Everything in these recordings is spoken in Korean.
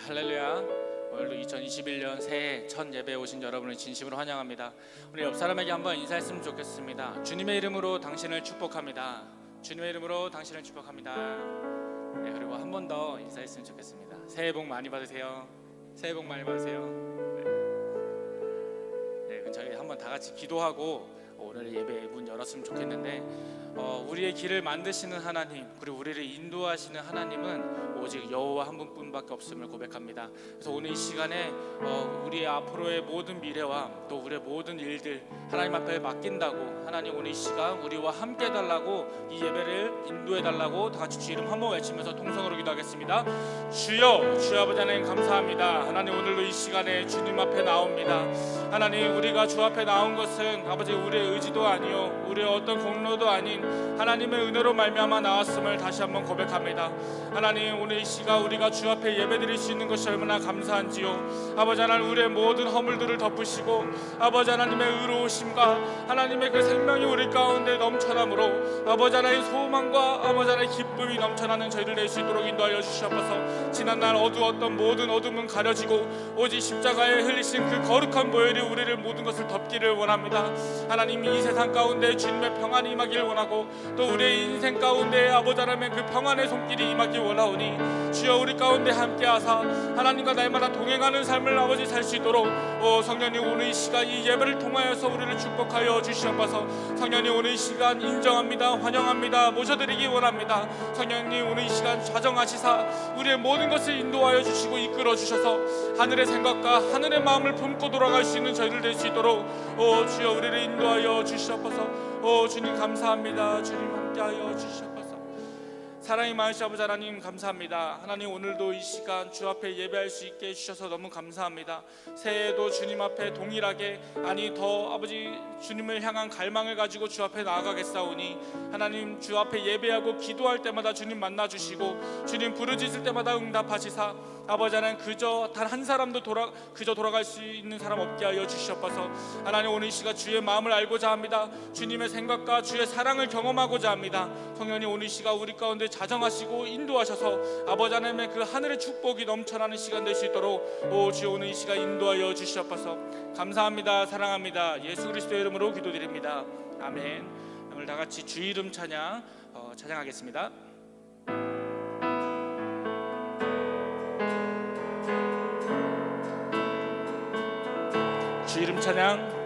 할렐루야. 오늘도 2021년 새해 첫 예배에 오신 여러분을 진심으로 환영합니다. 우리 옆 사람에게 한번 인사했으면 좋겠습니다. 주님의 이름으로 당신을 축복합니다. 주님의 이름으로 당신을 축복합니다. 네, 그리고 한 번 더 인사했으면 좋겠습니다. 새해 복 많이 받으세요. 새해 복 많이 받으세요. 네, 저희 한번 다 같이 기도하고 오늘 예배 문 열었으면 좋겠는데, 우리의 길을 만드시는 하나님, 그리고 우리를 인도하시는 하나님은 오직 여호와 한 분뿐밖에 없음을 고백합니다. 그래서 오늘 이 시간에 우리의 앞으로의 모든 미래와 또 우리의 모든 일들 하나님 앞에 맡긴다고, 하나님 오늘 이 시간 우리와 함께 해달라고, 이 예배를 인도해달라고 다 같이 주 이름 한번 외치면서 통성으로 기도하겠습니다. 주여, 주여 아버지 하나님 감사합니다. 하나님 오늘도 이 시간에 주님 앞에 나옵니다. 하나님, 우리가 주 앞에 나온 것은 아버지 우리의 의지도 아니요 우리의 어떤 공로도 아닌 하나님의 은혜로 말미암아 나왔음을 다시 한번 고백합니다. 하나님, 오늘 이 시간 우리가 주 앞에 예배드릴 수 있는 것이 얼마나 감사한지요. 아버지 하나님, 우리의 모든 허물들을 덮으시고 아버지 하나님의 의로우심과 하나님의 그 생명이 우리 가운데 넘쳐나므로 아버지 하나님 소망과 아버지 하나님 기쁨이 넘쳐나는 저희를 낼 수 있도록 인도하여 주시옵소서. 지난날 어두웠던 모든 어둠은 가려지고 오직 십자가에 흘리신 그 거룩한 보혈이 우리를 모든 것을 덮기를 원합니다. 하나님, 이 세상 가운데 주님의 평안이 임하길 원하고 또 우리의 인생 가운데 아버지 하나님의 그 평안의 손길이 임하길 원하오니 주여 우리 가운데 함께하사 하나님과 날마다 동행하는 삶을 아버지 살 수 있도록 성령님 오늘 이 시간 이 예배를 통하여서 우리를 축복하여 주시옵소서. 성령님 오늘 이 시간 인정합니다. 환영합니다. 모셔드리기 원합니다. 성령님 오늘 이 시간 좌정하시사 우리의 모든 것을 인도하여 주시고 이끌어 주셔서 하늘의 생각과 하늘의 마음을 품고 돌아갈 수 있는 저희를 될 수 있도록 주여 우리를 인도하여 주시옵소서. 주님 감사합니다. 주님 함께하여 주시옵소서. 사랑이 많으신 아버지 하나님 감사합니다. 하나님, 오늘도 이 시간 주 앞에 예배할 수 있게 해주셔서 너무 감사합니다. 새해에도 주님 앞에 동일하게 아니 더 아버지 주님을 향한 갈망을 가지고 주 앞에 나아가겠사오니 하나님, 주 앞에 예배하고 기도할 때마다 주님 만나주시고 주님 부르짖을 때마다 응답하시사 아버지 하나님, 그저 단 한 사람도 돌아갈 수 있는 사람 없게 하여 주시옵소서. 하나님, 오늘 이 시간 주의 마음을 알고자 합니다. 주님의 생각과 주의 사랑을 경험하고자 합니다. 성령님 오늘 이 시간 우리 가운데 자정하시고 인도하셔서 아버지 하나님의 그 하늘의 축복이 넘쳐나는 시간 될 수 있도록 주여 오늘 이 시간 인도하여 주시옵소서. 감사합니다. 사랑합니다. 예수 그리스도의 이름으로 기도드립니다. 아멘. 오늘 다 같이 주 이름 찬양 찬양하겠습니다. 주 이름 찬양.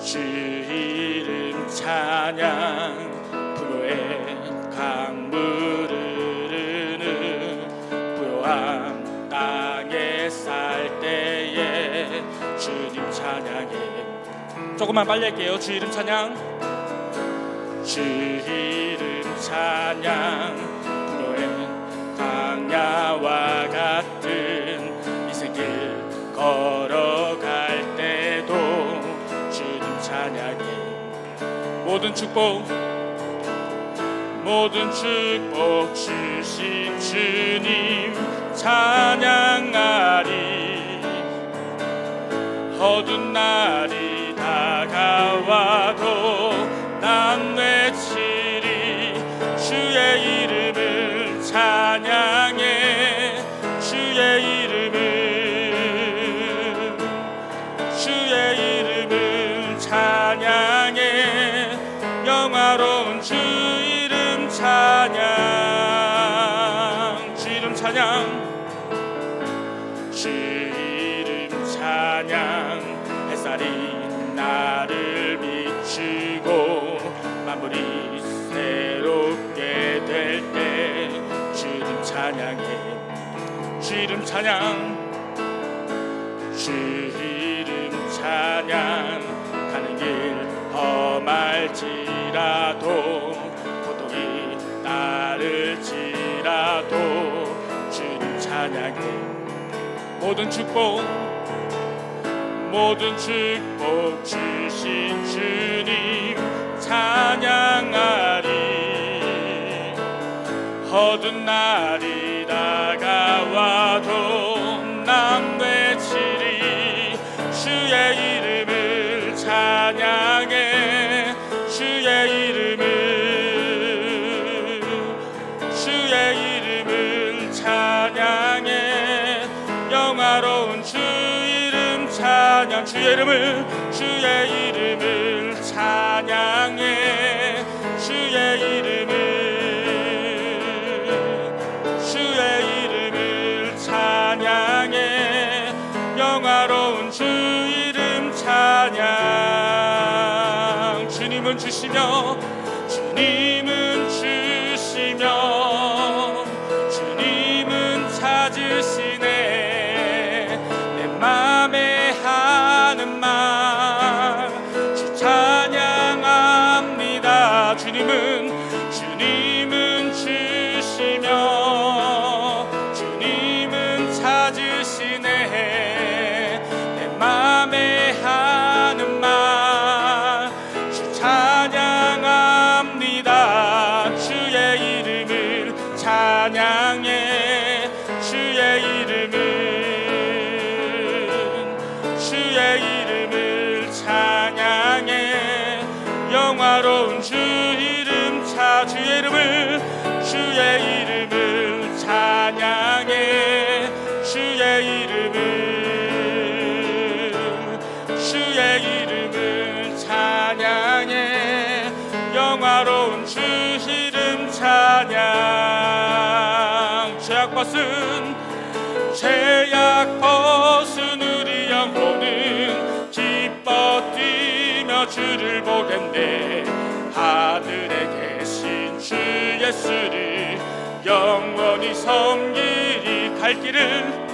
주 이름 찬양. 부요의 강물을 흐르는 부요한 땅에 살 때에 주님 찬양해. 조금만 빨리 할게요. 주 이름 찬양. 주 이름 찬양. 부요의 강야와 같은 이세길 걸어갈 때도 주님 찬양해. 모든 축복 주신 주님 찬양하리. 어두운 날이 다가와도 난 외치리. 주의 이름을 찬양해. 주의 이름을 찬양해. 영화로운 주 이름 찬양. 주 이름 찬양. 주 이름 찬양. 햇살이 나를 비추고 만물이 새롭게 될 때 주님 찬양해. 주 이름 찬양. 주 이름 찬양. 가는 길 험할지라도 고통이 따를지라도 주님 찬양해. 모든 축복 주신 주님 찬양하리. 어두운 날이 다가와도 난 외치리. 주의 이름을 찬양해. 주의 이름을 찬양해. 찬양 주의 이름을 찬양해 주의 이름을 찬양해 영화로운 주 이름 찬양 주님은 주시며 주님은 찾으시네 내 맘에 하는 말 주 찬양합니다 주님은 주시며 주님은 찾으시네 내 맘에 하는 말 주 찬양합니다 주의 이름을 찬양해 주의 이름을 찬양해 영화로운 주 이름 주의 이름을 찬양해 주의 이름을 찬양해 영화로운 주 이름 찬양 죄악 벗은 우리 영혼은 기뻐 뛰며 주를 보겠네 하늘에 계신 주 예수를 영원히 섬기리 갈 길을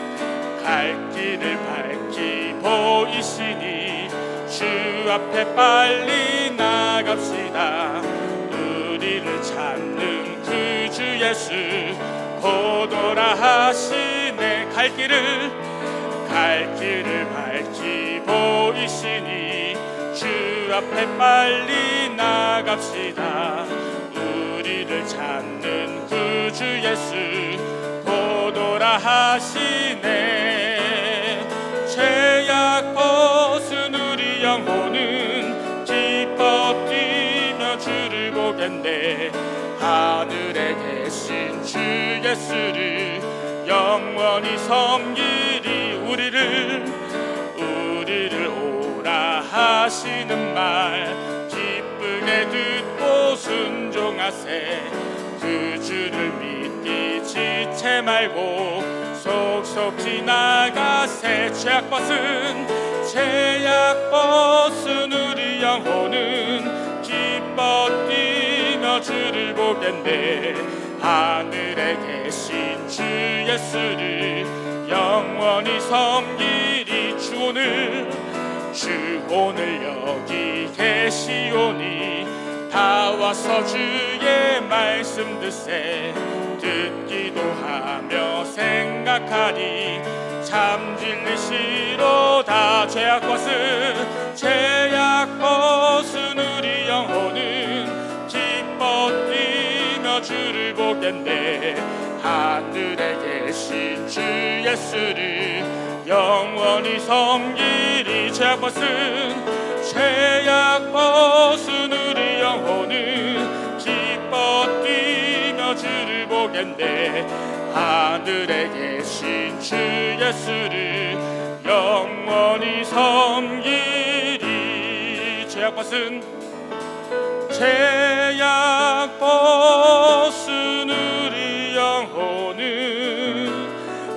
밝히 보이시니 주 앞에 빨리 나갑시다 우리를 찾는 그 주 예수 고도라 하시네 갈 길을 밝히 보이시니 주 앞에 빨리 나갑시다 우리를 찾는 그 주 예수 고도라 하시네 죄악 벗은 우리 영혼은 기뻐 뛰며 주를 보겠네 하늘에 계신 주 예수를 영원히 섬기리 우리를 오라 하시는 말 기쁘게 듣고 순종하세 그 주를 믿기 지체 말고 속속 지나가세 죄악 벗은 우리 영혼은 기뻐 뛰며 주를 보겠네 하늘에 계신 주 예수를 영원히 섬기리 주 오늘 여기 계시오니 다 와서 주의 말씀 듣기도 하며 생각하니 참 진리시로다 죄악 벗은 우리 영혼은 기뻐 뛰며 주를 보겠네 하늘에 계신 주 예수를 영원히 섬기리 죄악 벗은 우리 영혼은 기뻐 뛰며 주를 보겠네 하늘에 계신 주 예수를 영원히 섬기리 죄악 벗은 우리 영혼은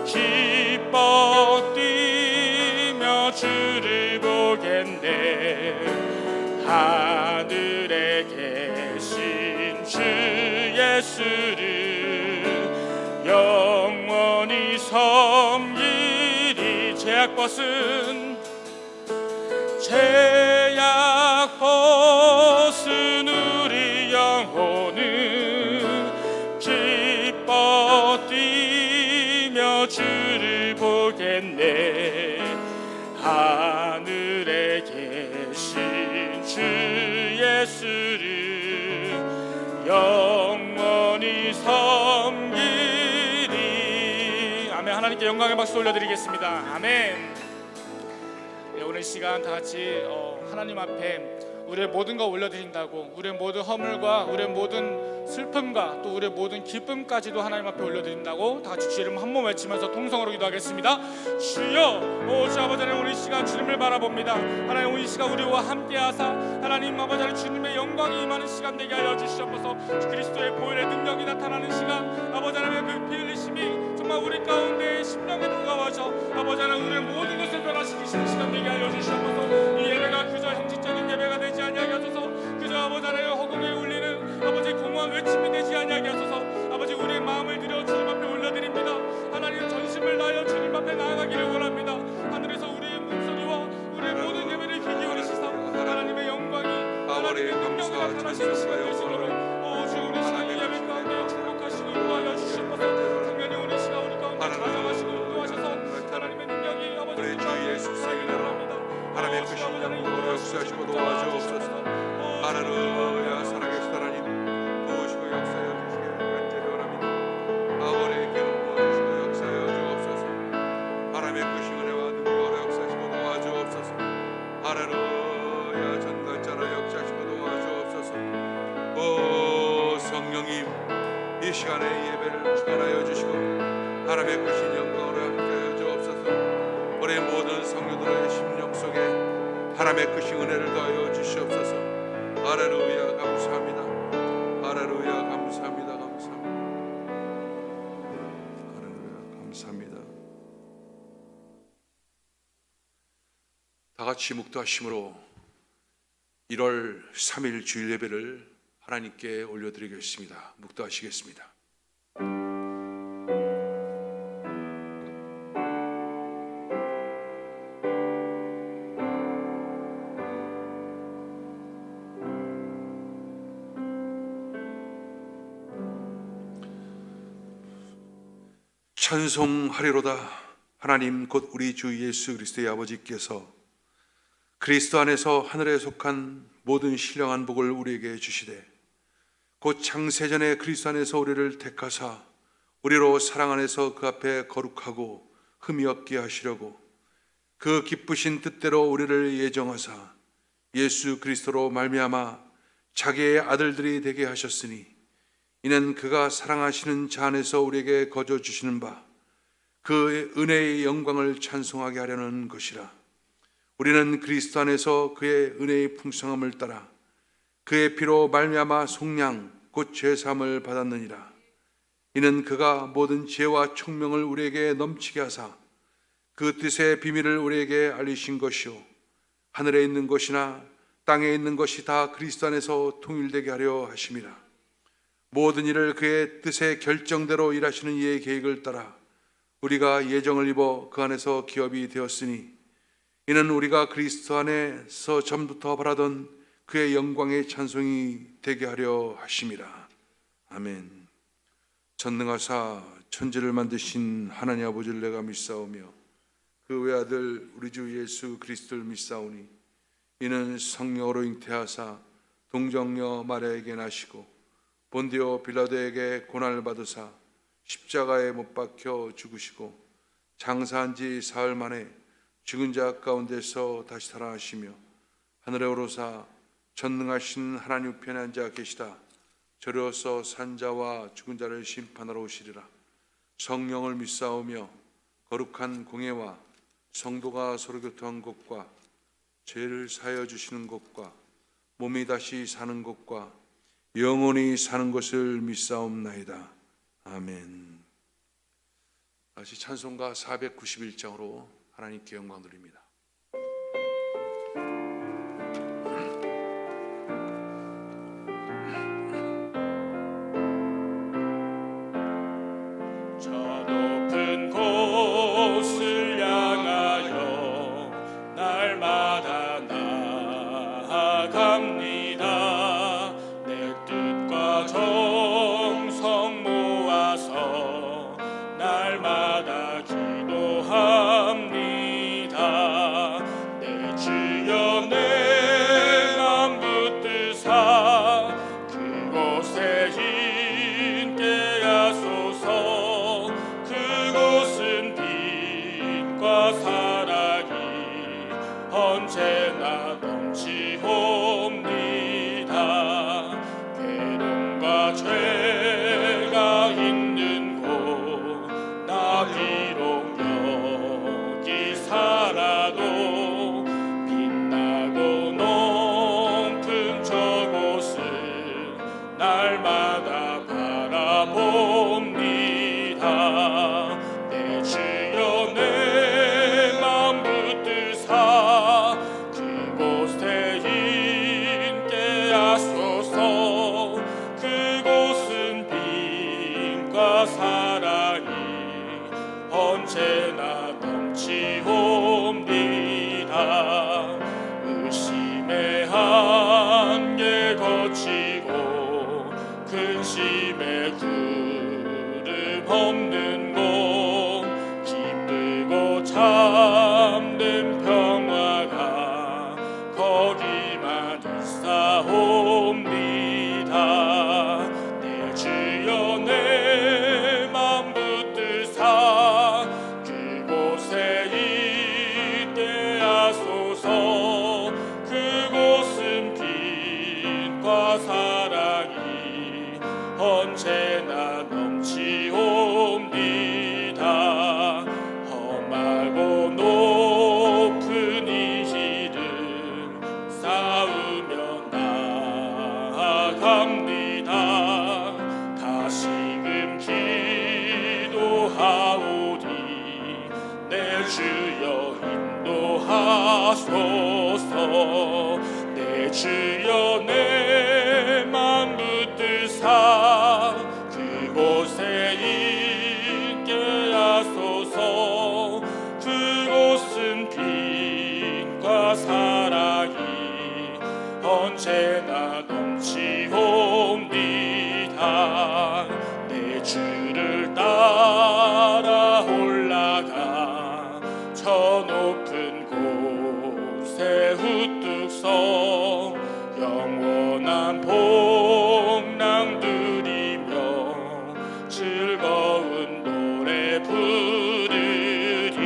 기뻐 뛰며 주를 보겠네 하늘에 계신 주 예수를 영원히 섬기리 죄악 벗은 우리 영혼은 기뻐 뛰며 주를 보겠네 하늘에 계신 주 예수를 영원히 섬기리 아멘 하나님께 영광의 박수 올려드리겠습니다 아멘 오늘 시간 다 같이 하나님 앞에 우리의 모든 것 올려드린다고 우리의 모든 허물과 우리의 모든 슬픔과 또 우리의 모든 기쁨까지도 하나님 앞에 올려드린다고 다 같이 주 이름 한 번 외치면서 통성으로 기도하겠습니다. 주여, 주 아버지 하나님, 오늘 이 시간 주님을 바라봅니다. 하나님, 오늘 이 시간 우리와 함께하사 하나님 아버지 하나님 주님의 영광이 임하는 시간 되게 하여 주시옵소서. 그리스도의 보혈의 능력이 나타나는 시간, 아버지 하나님의 그 피 흘리심이 정말 우리 가운데 심령에 다가와서 아버지 하나님 우리의 모든 것을 변화시키시는 시간 되게 하여 주시옵소서. 이 예배가 그저 형식적인 예배가 되지 아니하게 하소서. 그저 아버지 하나님 허공에 울리는 아버지 공허한 외침이 되지 아니하게 하소서. 아버지, 우리의 마음을 들여 주님 앞에 올려드립니다. 하나님, 전심을 다하여 주님 앞에 나아가기를 원합니다. 하늘에서 우리의 목소리와 우리의 모든 예배를 귀 기울이시사 하나님의 영광이, 하나님의 능력이 나타나시는 시간 되시도록 주 우리 시간 이 예배 가운데 축복하시고 인도하여 주시옵소서. 특별히 우리 시간 우리 가운데 가져가시고 인도하셔서 하나님의 능력이 아버지 우리 주 예수의 이름으로 하나님의 크신 영광으로 역사하시고 도와주옵소서. 할렐루야. 살아계신 하나님, 도우시고 역사하여 주시기를 간절히 원합니다. 아버지의 기름 부어주시고 역사하여 주옵소서. 하나님의 크신 은혜와 능력으로 역사하시고 도와주옵소서. 할렐루야. 전갈자로 역사하시고 도와주옵소서. 오 성령님, 이 시간에 예배를 주관하여 주시고 하나님의 크신 영광으로 함께하여 주옵소서. 우리 모든 성도들의 심령 속에 하나님의 크신 은혜를 더하여 주시옵소서. 할렐루야. 감사합니다. 할렐루야. 감사합니다. 감사합니다. 할렐루야. 감사합니다. 다 같이 묵도하심으로 1월 3일 주일 예배를 하나님께 올려드리겠습니다. 묵도하시겠습니다. 찬송하리로다. 하나님 곧 우리 주 예수 그리스도의 아버지께서 그리스도 안에서 하늘에 속한 모든 신령한 복을 우리에게 주시되 곧 창세전에 그리스도 안에서 우리를 택하사 우리로 사랑 안에서 그 앞에 거룩하고 흠이 없게 하시려고 그 기쁘신 뜻대로 우리를 예정하사 예수 그리스도로 말미암아 자기의 아들들이 되게 하셨으니 이는 그가 사랑하시는 자 안에서 우리에게 거저 주시는 바 그 은혜의 영광을 찬송하게 하려는 것이라. 우리는 그리스도 안에서 그의 은혜의 풍성함을 따라 그의 피로 말미암아 속량 곧 죄사함을 받았느니라. 이는 그가 모든 지혜와 총명을 우리에게 넘치게 하사 그 뜻의 비밀을 우리에게 알리신 것이요 하늘에 있는 것이나 땅에 있는 것이 다 그리스도 안에서 통일되게 하려 하심이라. 모든 일을 그의 뜻의 결정대로 일하시는 이의 계획을 따라 우리가 예정을 입어 그 안에서 기업이 되었으니 이는 우리가 그리스도 안에서 전부터 바라던 그의 영광의 찬송이 되게 하려 하심이라. 아멘. 전능하사 천지를 만드신 하나님 아버지를 내가 믿사오며 그 외아들 우리 주 예수 그리스도를 믿사오니 이는 성령으로 잉태하사 동정녀 마리아에게 나시고 본디오 빌라도에게 고난을 받으사 십자가에 못 박혀 죽으시고 장사한 지 사흘 만에 죽은 자 가운데서 다시 살아나시며 하늘에 오르사 전능하신 하나님 우편에 앉아 계시다. 저리로서 산 자와 죽은 자를 심판하러 오시리라. 성령을 믿사오며 거룩한 공예와 성도가 서로 교통한 것과 죄를 사하여 주시는 것과 몸이 다시 사는 것과 영원히 사는 것을 믿사옵나이다. 아멘. 다시 찬송가 491장으로 하나님께 영광 드립니다. 저 높은 곳을 향하여 날마다 나아갑니다. 내 뜻과 정성 모아서 날마다 기도합니다. 내 주여 내 맘 붙드사 그곳에 있게 하소서. 그곳은 빛과 사랑이 언제나 넘치옵니다. 괴로움과 죄 하소서. 내 주여 내 맘 붙드사 그곳에 있게 하소서. 그곳은 빛과 사랑이 언제나 넘치옵니다. 내 주를 따라 올라가 저 높은 곳에 우뚝 서 영원한 복랑 누리며 즐거운 노래 부르리.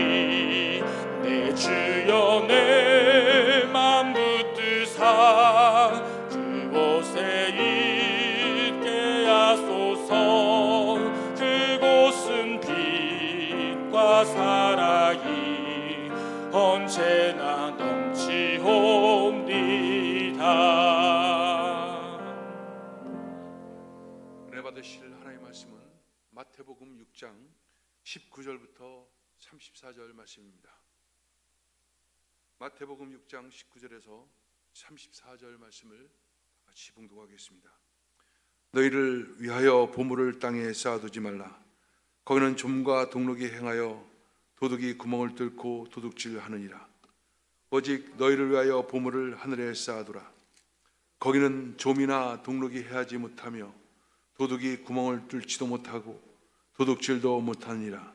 내 주여 내 맘 붙드사 그곳에 있게 하소서. 그곳은 빛과 사랑이 언제나 넘치옵니다. 은혜 받으실 하나님의 말씀은 마태복음 6장 19절부터 34절 말씀입니다. 마태복음 6장 19절에서 34절 말씀을 같이 봉독하겠습니다. 너희를 위하여 보물을 땅에 쌓아두지 말라. 거기는 좀과 동록이 행하여 도둑이 구멍을 뚫고 도둑질하느니라. 오직 너희를 위하여 보물을 하늘에 쌓아두라. 거기는 좀이나 동록이 해하지 못하며 도둑이 구멍을 뚫지도 못하고 도둑질도 못하느니라.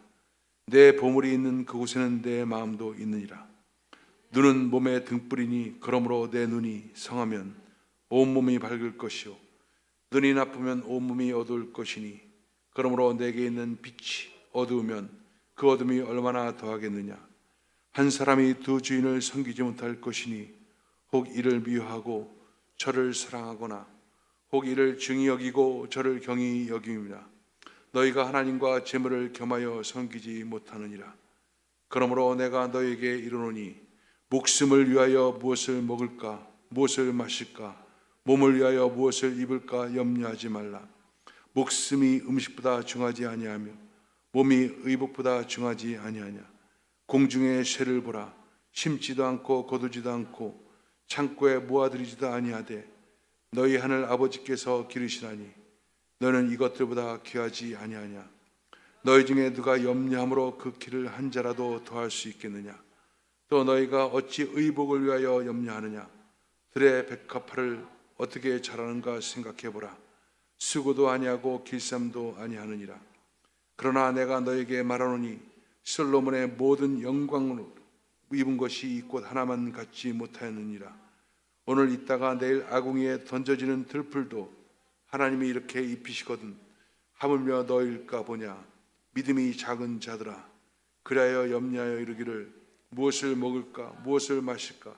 내 보물이 있는 그곳에는 내 마음도 있느니라. 눈은 몸의 등불이니 그러므로 내 눈이 성하면 온몸이 밝을 것이요 눈이 나쁘면 온몸이 어두울 것이니 그러므로 내게 있는 빛이 어두우면 그 어둠이 얼마나 더하겠느냐. 한 사람이 두 주인을 섬기지 못할 것이니 혹 이를 미워하고 저를 사랑하거나 혹 이를 중히 여기고 저를 경히 여김이라. 너희가 하나님과 재물을 겸하여 섬기지 못하느니라. 그러므로 내가 너희에게 이르노니 목숨을 위하여 무엇을 먹을까 무엇을 마실까 몸을 위하여 무엇을 입을까 염려하지 말라. 목숨이 음식보다 중하지 아니하며 몸이 의복보다 중하지 아니하냐. 공중의 새를 보라. 심지도 않고 거두지도 않고 창고에 모아들이지도 아니하되 너희 하늘 아버지께서 기르시나니 너는 이것들보다 귀하지 아니하냐. 너희 중에 누가 염려함으로 그 길을 한 자라도 더할 수 있겠느냐. 또 너희가 어찌 의복을 위하여 염려하느냐. 들의 백합화를 어떻게 자라는가 생각해보라. 수고도 아니하고 길쌈도 아니하느니라. 그러나 내가 너에게 말하노니 솔로몬의 모든 영광으로 입은 것이 곧 하나만 갖지 못하였느니라. 오늘 있다가 내일 아궁이에 던져지는 들풀도 하나님이 이렇게 입히시거든 하물며 너일까 보냐. 믿음이 작은 자들아, 그리하여 염려하여 이르기를 무엇을 먹을까 무엇을 마실까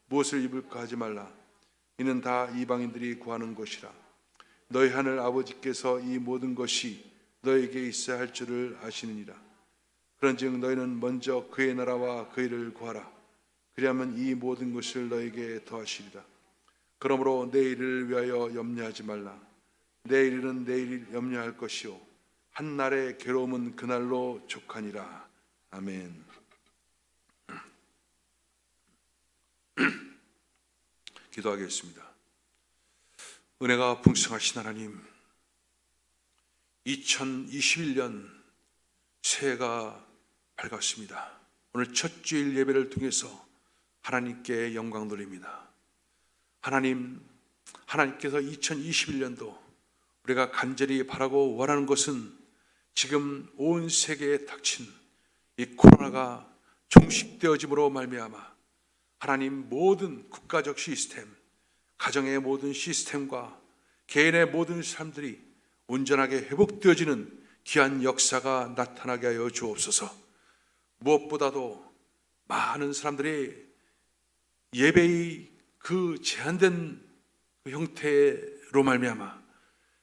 무엇을 입을까 하지 말라. 이는 다 이방인들이 구하는 것이라. 너희 하늘 아버지께서 이 모든 것이 너에게 있어야 할 줄을 아시느니라. 그런즉 너희는 먼저 그의 나라와 그의 일을 구하라. 그리하면 이 모든 것을 너에게 더하시리라. 그러므로 내일을 위하여 염려하지 말라. 내일은 내일 염려할 것이요 한 날의 괴로움은 그날로 족하니라. 아멘. 기도하겠습니다. 은혜가 풍성하신 하나님, 2021년 새해가 밝았습니다. 오늘 첫 주일 예배를 통해서 하나님께 영광 돌립니다. 하나님께서 2021년도 우리가 간절히 바라고 원하는 것은 지금 온 세계에 닥친 이 코로나가 종식되어짐으로 말미암아 하나님 모든 국가적 시스템, 가정의 모든 시스템과 개인의 모든 사람들이 온전하게 회복되어지는 귀한 역사가 나타나게 하여 주옵소서. 무엇보다도 많은 사람들이 예배의 그 제한된 그 형태로 말미암아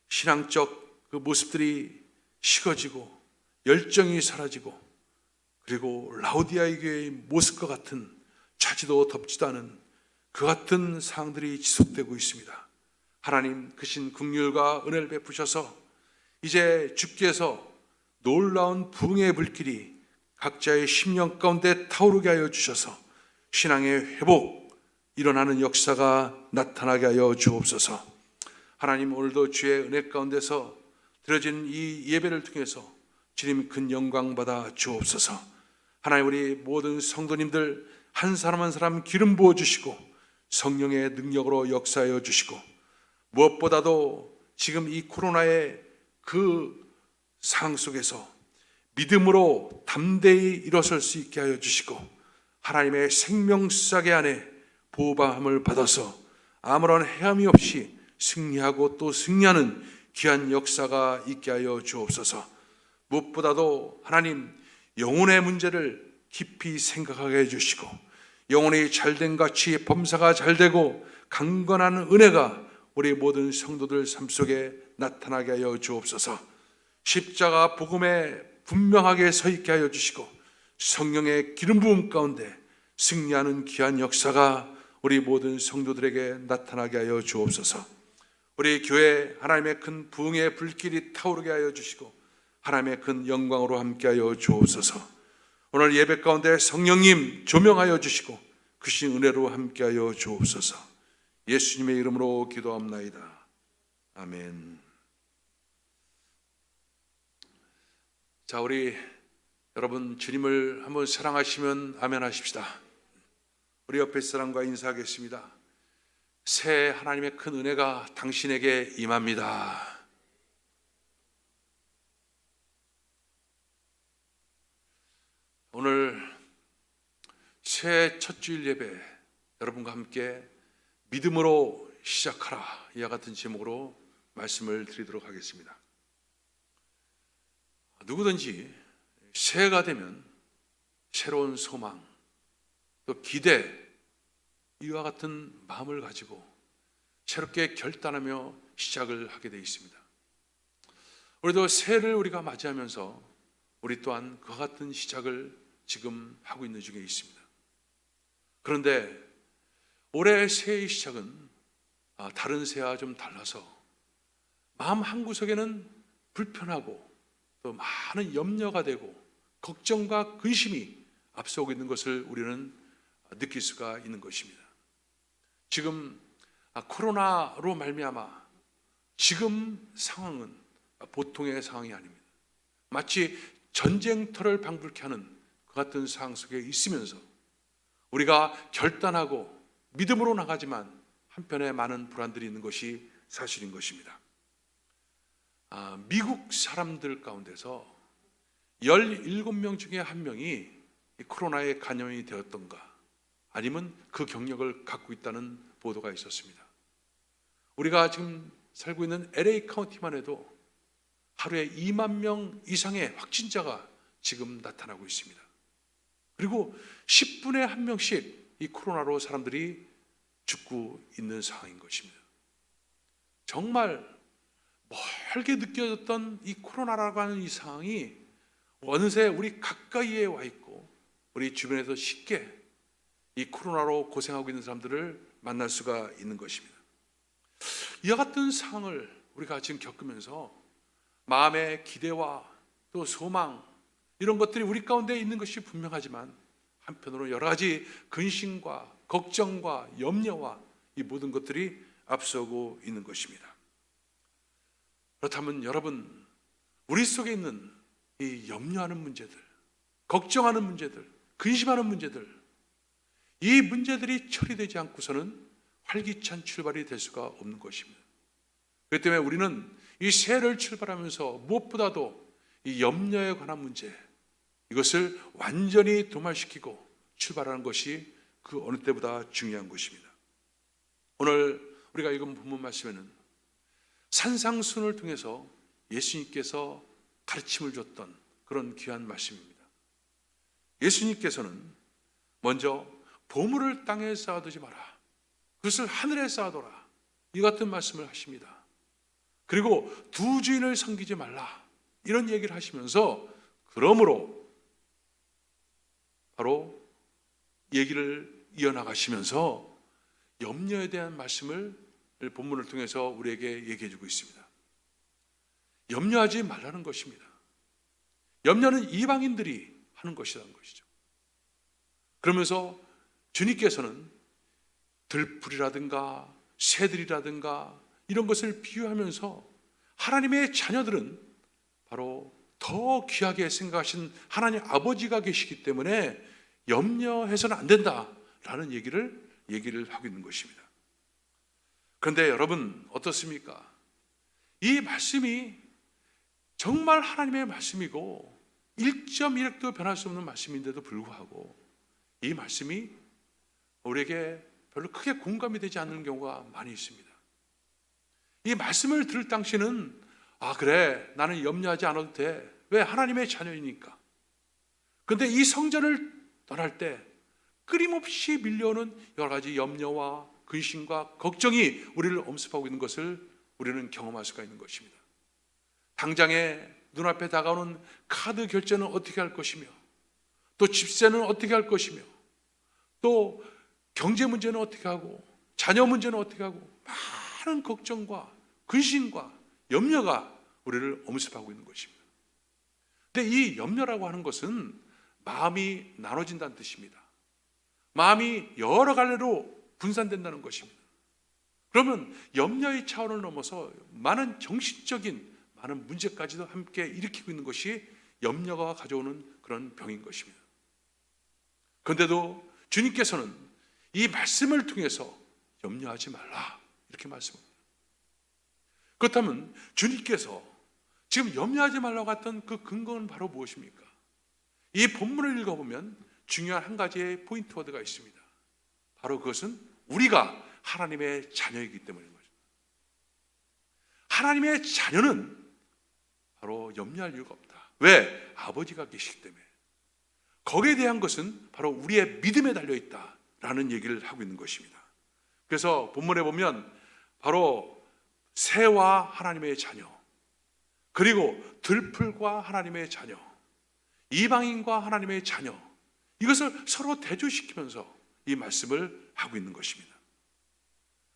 신앙적 그 모습들이 식어지고 열정이 사라지고 그리고 라우디아의 교회의 모습과 같은 차지도 덥지도 않은 그 같은 상황들이 지속되고 있습니다. 하나님 크신 긍휼과 은혜를 베푸셔서 이제 주께서 놀라운 부흥의 불길이 각자의 심령 가운데 타오르게 하여 주셔서 신앙의 회복, 일어나는 역사가 나타나게 하여 주옵소서. 하나님, 오늘도 주의 은혜 가운데서 드려진 이 예배를 통해서 주님 큰 영광 받아 주옵소서. 하나님, 우리 모든 성도님들 한 사람 한 사람 기름 부어 주시고 성령의 능력으로 역사하여 주시고, 무엇보다도 지금 이 코로나의 그 상황 속에서 믿음으로 담대히 일어설 수 있게 하여 주시고, 하나님의 생명사계 안에 보호함을 받아서 아무런 해함이 없이 승리하고 또 승리하는 귀한 역사가 있게 하여 주옵소서. 무엇보다도 하나님, 영혼의 문제를 깊이 생각하게 해주시고, 영혼이 잘된 같이 범사가 잘되고 강건한 은혜가 우리 모든 성도들 삶 속에 나타나게 하여 주옵소서. 십자가 복음에 분명하게 서 있게 하여 주시고, 성령의 기름 부음 가운데 승리하는 귀한 역사가 우리 모든 성도들에게 나타나게 하여 주옵소서. 우리 교회 하나님의 큰 부흥의 불길이 타오르게 하여 주시고 하나님의 큰 영광으로 함께하여 주옵소서. 오늘 예배 가운데 성령님 조명하여 주시고 크신 은혜로 함께하여 주옵소서. 예수님의 이름으로 기도합나이다. 아멘. 자, 우리 여러분 주님을 한번 사랑하시면 아멘 하십시다. 우리 옆에 사람과 인사하겠습니다. 새 하나님의 큰 은혜가 당신에게 임합니다. 오늘 새 첫 주일 예배 여러분과 함께 믿음으로 시작하라, 이와 같은 제목으로 말씀을 드리도록 하겠습니다. 누구든지 새해가 되면 새로운 소망, 또 기대, 이와 같은 마음을 가지고 새롭게 결단하며 시작을 하게 되어 있습니다. 우리도 새해를 우리가 맞이하면서 우리 또한 그와 같은 시작을 지금 하고 있는 중에 있습니다. 그런데 올해 새해의 시작은 다른 새해와 좀 달라서 마음 한구석에는 불편하고 또 많은 염려가 되고 걱정과 근심이 앞서고 있는 것을 우리는 느낄 수가 있는 것입니다. 지금 코로나로 말미암아 지금 상황은 보통의 상황이 아닙니다. 마치 전쟁터를 방불케 하는 그 같은 상황 속에 있으면서 우리가 결단하고 믿음으로 나가지만 한편에 많은 불안들이 있는 것이 사실인 것입니다. 미국 사람들 가운데서 17명 중에 한 명이 코로나에 감염이 되었던가 아니면 그 경력을 갖고 있다는 보도가 있었습니다. 우리가 지금 살고 있는 LA 카운티만 해도 하루에 2만 명 이상의 확진자가 지금 나타나고 있습니다. 그리고 10분에 한 명씩 이 코로나로 사람들이 죽고 있는 상황인 것입니다. 정말 멀게 느껴졌던 이 코로나라고 하는 이 상황이 어느새 우리 가까이에 와 있고 우리 주변에서 쉽게 이 코로나로 고생하고 있는 사람들을 만날 수가 있는 것입니다. 이와 같은 상황을 우리가 지금 겪으면서 마음의 기대와 또 소망, 이런 것들이 우리 가운데 있는 것이 분명하지만 한편으로 여러 가지 근심과 걱정과 염려와 이 모든 것들이 앞서고 있는 것입니다. 그렇다면 여러분, 우리 속에 있는 이 염려하는 문제들, 걱정하는 문제들, 근심하는 문제들, 이 문제들이 처리되지 않고서는 활기찬 출발이 될 수가 없는 것입니다. 그렇기 때문에 우리는 이 새해를 출발하면서 무엇보다도 이 염려에 관한 문제, 이것을 완전히 도말시키고 출발하는 것이 그 어느 때보다 중요한 것입니다. 오늘 우리가 읽은 본문 말씀에는 산상순을 통해서 예수님께서 가르침을 줬던 그런 귀한 말씀입니다. 예수님께서는 먼저 보물을 땅에 쌓아두지 마라, 그것을 하늘에 쌓아둬라, 이 같은 말씀을 하십니다. 그리고 두 주인을 섬기지 말라, 이런 얘기를 하시면서 그러므로 바로 얘기를 이어나가시면서 염려에 대한 말씀을 본문을 통해서 우리에게 얘기해 주고 있습니다. 염려하지 말라는 것입니다. 염려는 이방인들이 하는 것이라는 것이죠. 그러면서 주님께서는 들풀이라든가 새들이라든가 이런 것을 비유하면서 하나님의 자녀들은 바로 더 귀하게 생각하신 하나님 아버지가 계시기 때문에 염려해서는 안 된다라는 얘기를 하고 있는 것입니다. 그런데 여러분 어떻습니까? 이 말씀이 정말 하나님의 말씀이고 1.1획도 변할 수 없는 말씀인데도 불구하고 이 말씀이 우리에게 별로 크게 공감이 되지 않는 경우가 많이 있습니다. 이 말씀을 들을 당시는 그래, 나는 염려하지 않아도 돼. 왜? 하나님의 자녀이니까. 그런데 이 성전을 떠날 때 끊임없이 밀려오는 여러 가지 염려와 근심과 걱정이 우리를 엄습하고 있는 것을 우리는 경험할 수가 있는 것입니다. 당장에 눈앞에 다가오는 카드 결제는 어떻게 할 것이며, 또 집세는 어떻게 할 것이며, 또 경제 문제는 어떻게 하고, 자녀 문제는 어떻게 하고, 많은 걱정과 근심과 염려가 우리를 엄습하고 있는 것입니다. 근데 이 염려라고 하는 것은 마음이 나눠진다는 뜻입니다. 마음이 여러 갈래로 분산된다는 것입니다. 그러면 염려의 차원을 넘어서 많은 정신적인 많은 문제까지도 함께 일으키고 있는 것이 염려가 가져오는 그런 병인 것입니다. 그런데도 주님께서는 이 말씀을 통해서 염려하지 말라 이렇게 말씀합니다. 그렇다면 주님께서 지금 염려하지 말라고 했던 그 근거는 바로 무엇입니까? 이 본문을 읽어보면 중요한 한 가지의 포인트 워드가 있습니다. 바로 그것은 우리가 하나님의 자녀이기 때문인 거죠. 하나님의 자녀는 바로 염려할 이유가 없다. 왜? 아버지가 계시기 때문에. 거기에 대한 것은 바로 우리의 믿음에 달려있다라는 얘기를 하고 있는 것입니다. 그래서 본문에 보면 바로 새와 하나님의 자녀, 그리고 들풀과 하나님의 자녀, 이방인과 하나님의 자녀, 이것을 서로 대조시키면서 이 말씀을 하고 있는 것입니다.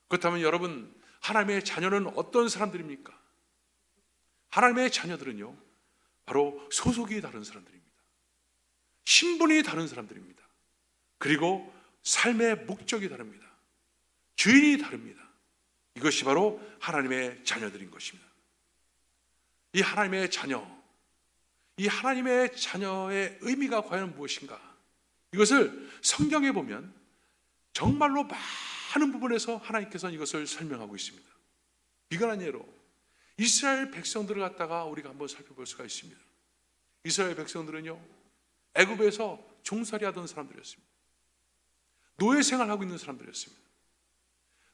그렇다면 여러분, 하나님의 자녀는 어떤 사람들입니까? 하나님의 자녀들은요, 바로 소속이 다른 사람들입니다. 신분이 다른 사람들입니다. 그리고 삶의 목적이 다릅니다. 주인이 다릅니다. 이것이 바로 하나님의 자녀들인 것입니다. 이 하나님의 자녀, 이 하나님의 자녀의 의미가 과연 무엇인가? 이것을 성경에 보면 정말로 많은 부분에서 하나님께서는 이것을 설명하고 있습니다. 비관한 예로 이스라엘 백성들을 갖다가 우리가 한번 살펴볼 수가 있습니다. 이스라엘 백성들은요, 애굽에서 종살이 하던 사람들이었습니다. 노예 생활하고 있는 사람들이었습니다.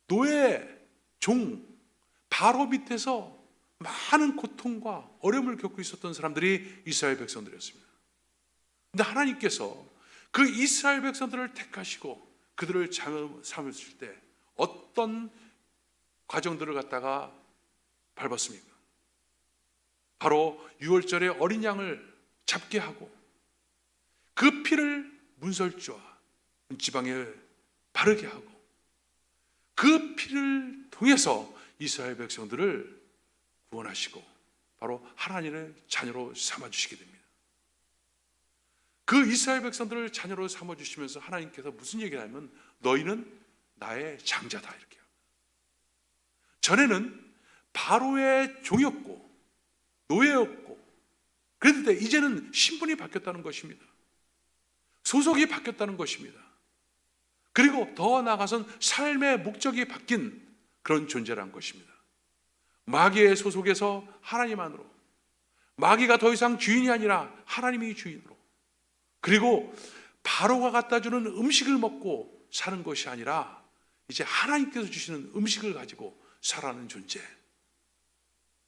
노예, 종, 바로 밑에서 많은 고통과 어려움을 겪고 있었던 사람들이 이스라엘 백성들이었습니다. 그런데 하나님께서 그 이스라엘 백성들을 택하시고 그들을 자녀 삼으실 때 어떤 과정들을 갖다가 밟았습니까? 바로 유월절에 어린 양을 잡게 하고 그 피를 문설주와 지방에 바르게 하고 그 피를 통해서 이스라엘 백성들을 구원하시고 바로 하나님의 자녀로 삼아주시게 됩니다. 그 이스라엘 백성들을 자녀로 삼아주시면서 하나님께서 무슨 얘기를 하면 너희는 나의 장자다 이렇게 합니다. 전에는 바로의 종이었고 노예였고 그런데 이제는 신분이 바뀌었다는 것입니다. 소속이 바뀌었다는 것입니다. 그리고 더 나아가선 삶의 목적이 바뀐 그런 존재라는 것입니다. 마귀의 소속에서 하나님 안으로, 마귀가 더 이상 주인이 아니라 하나님이 주인으로, 그리고 바로가 갖다 주는 음식을 먹고 사는 것이 아니라 이제 하나님께서 주시는 음식을 가지고 살아가는 존재,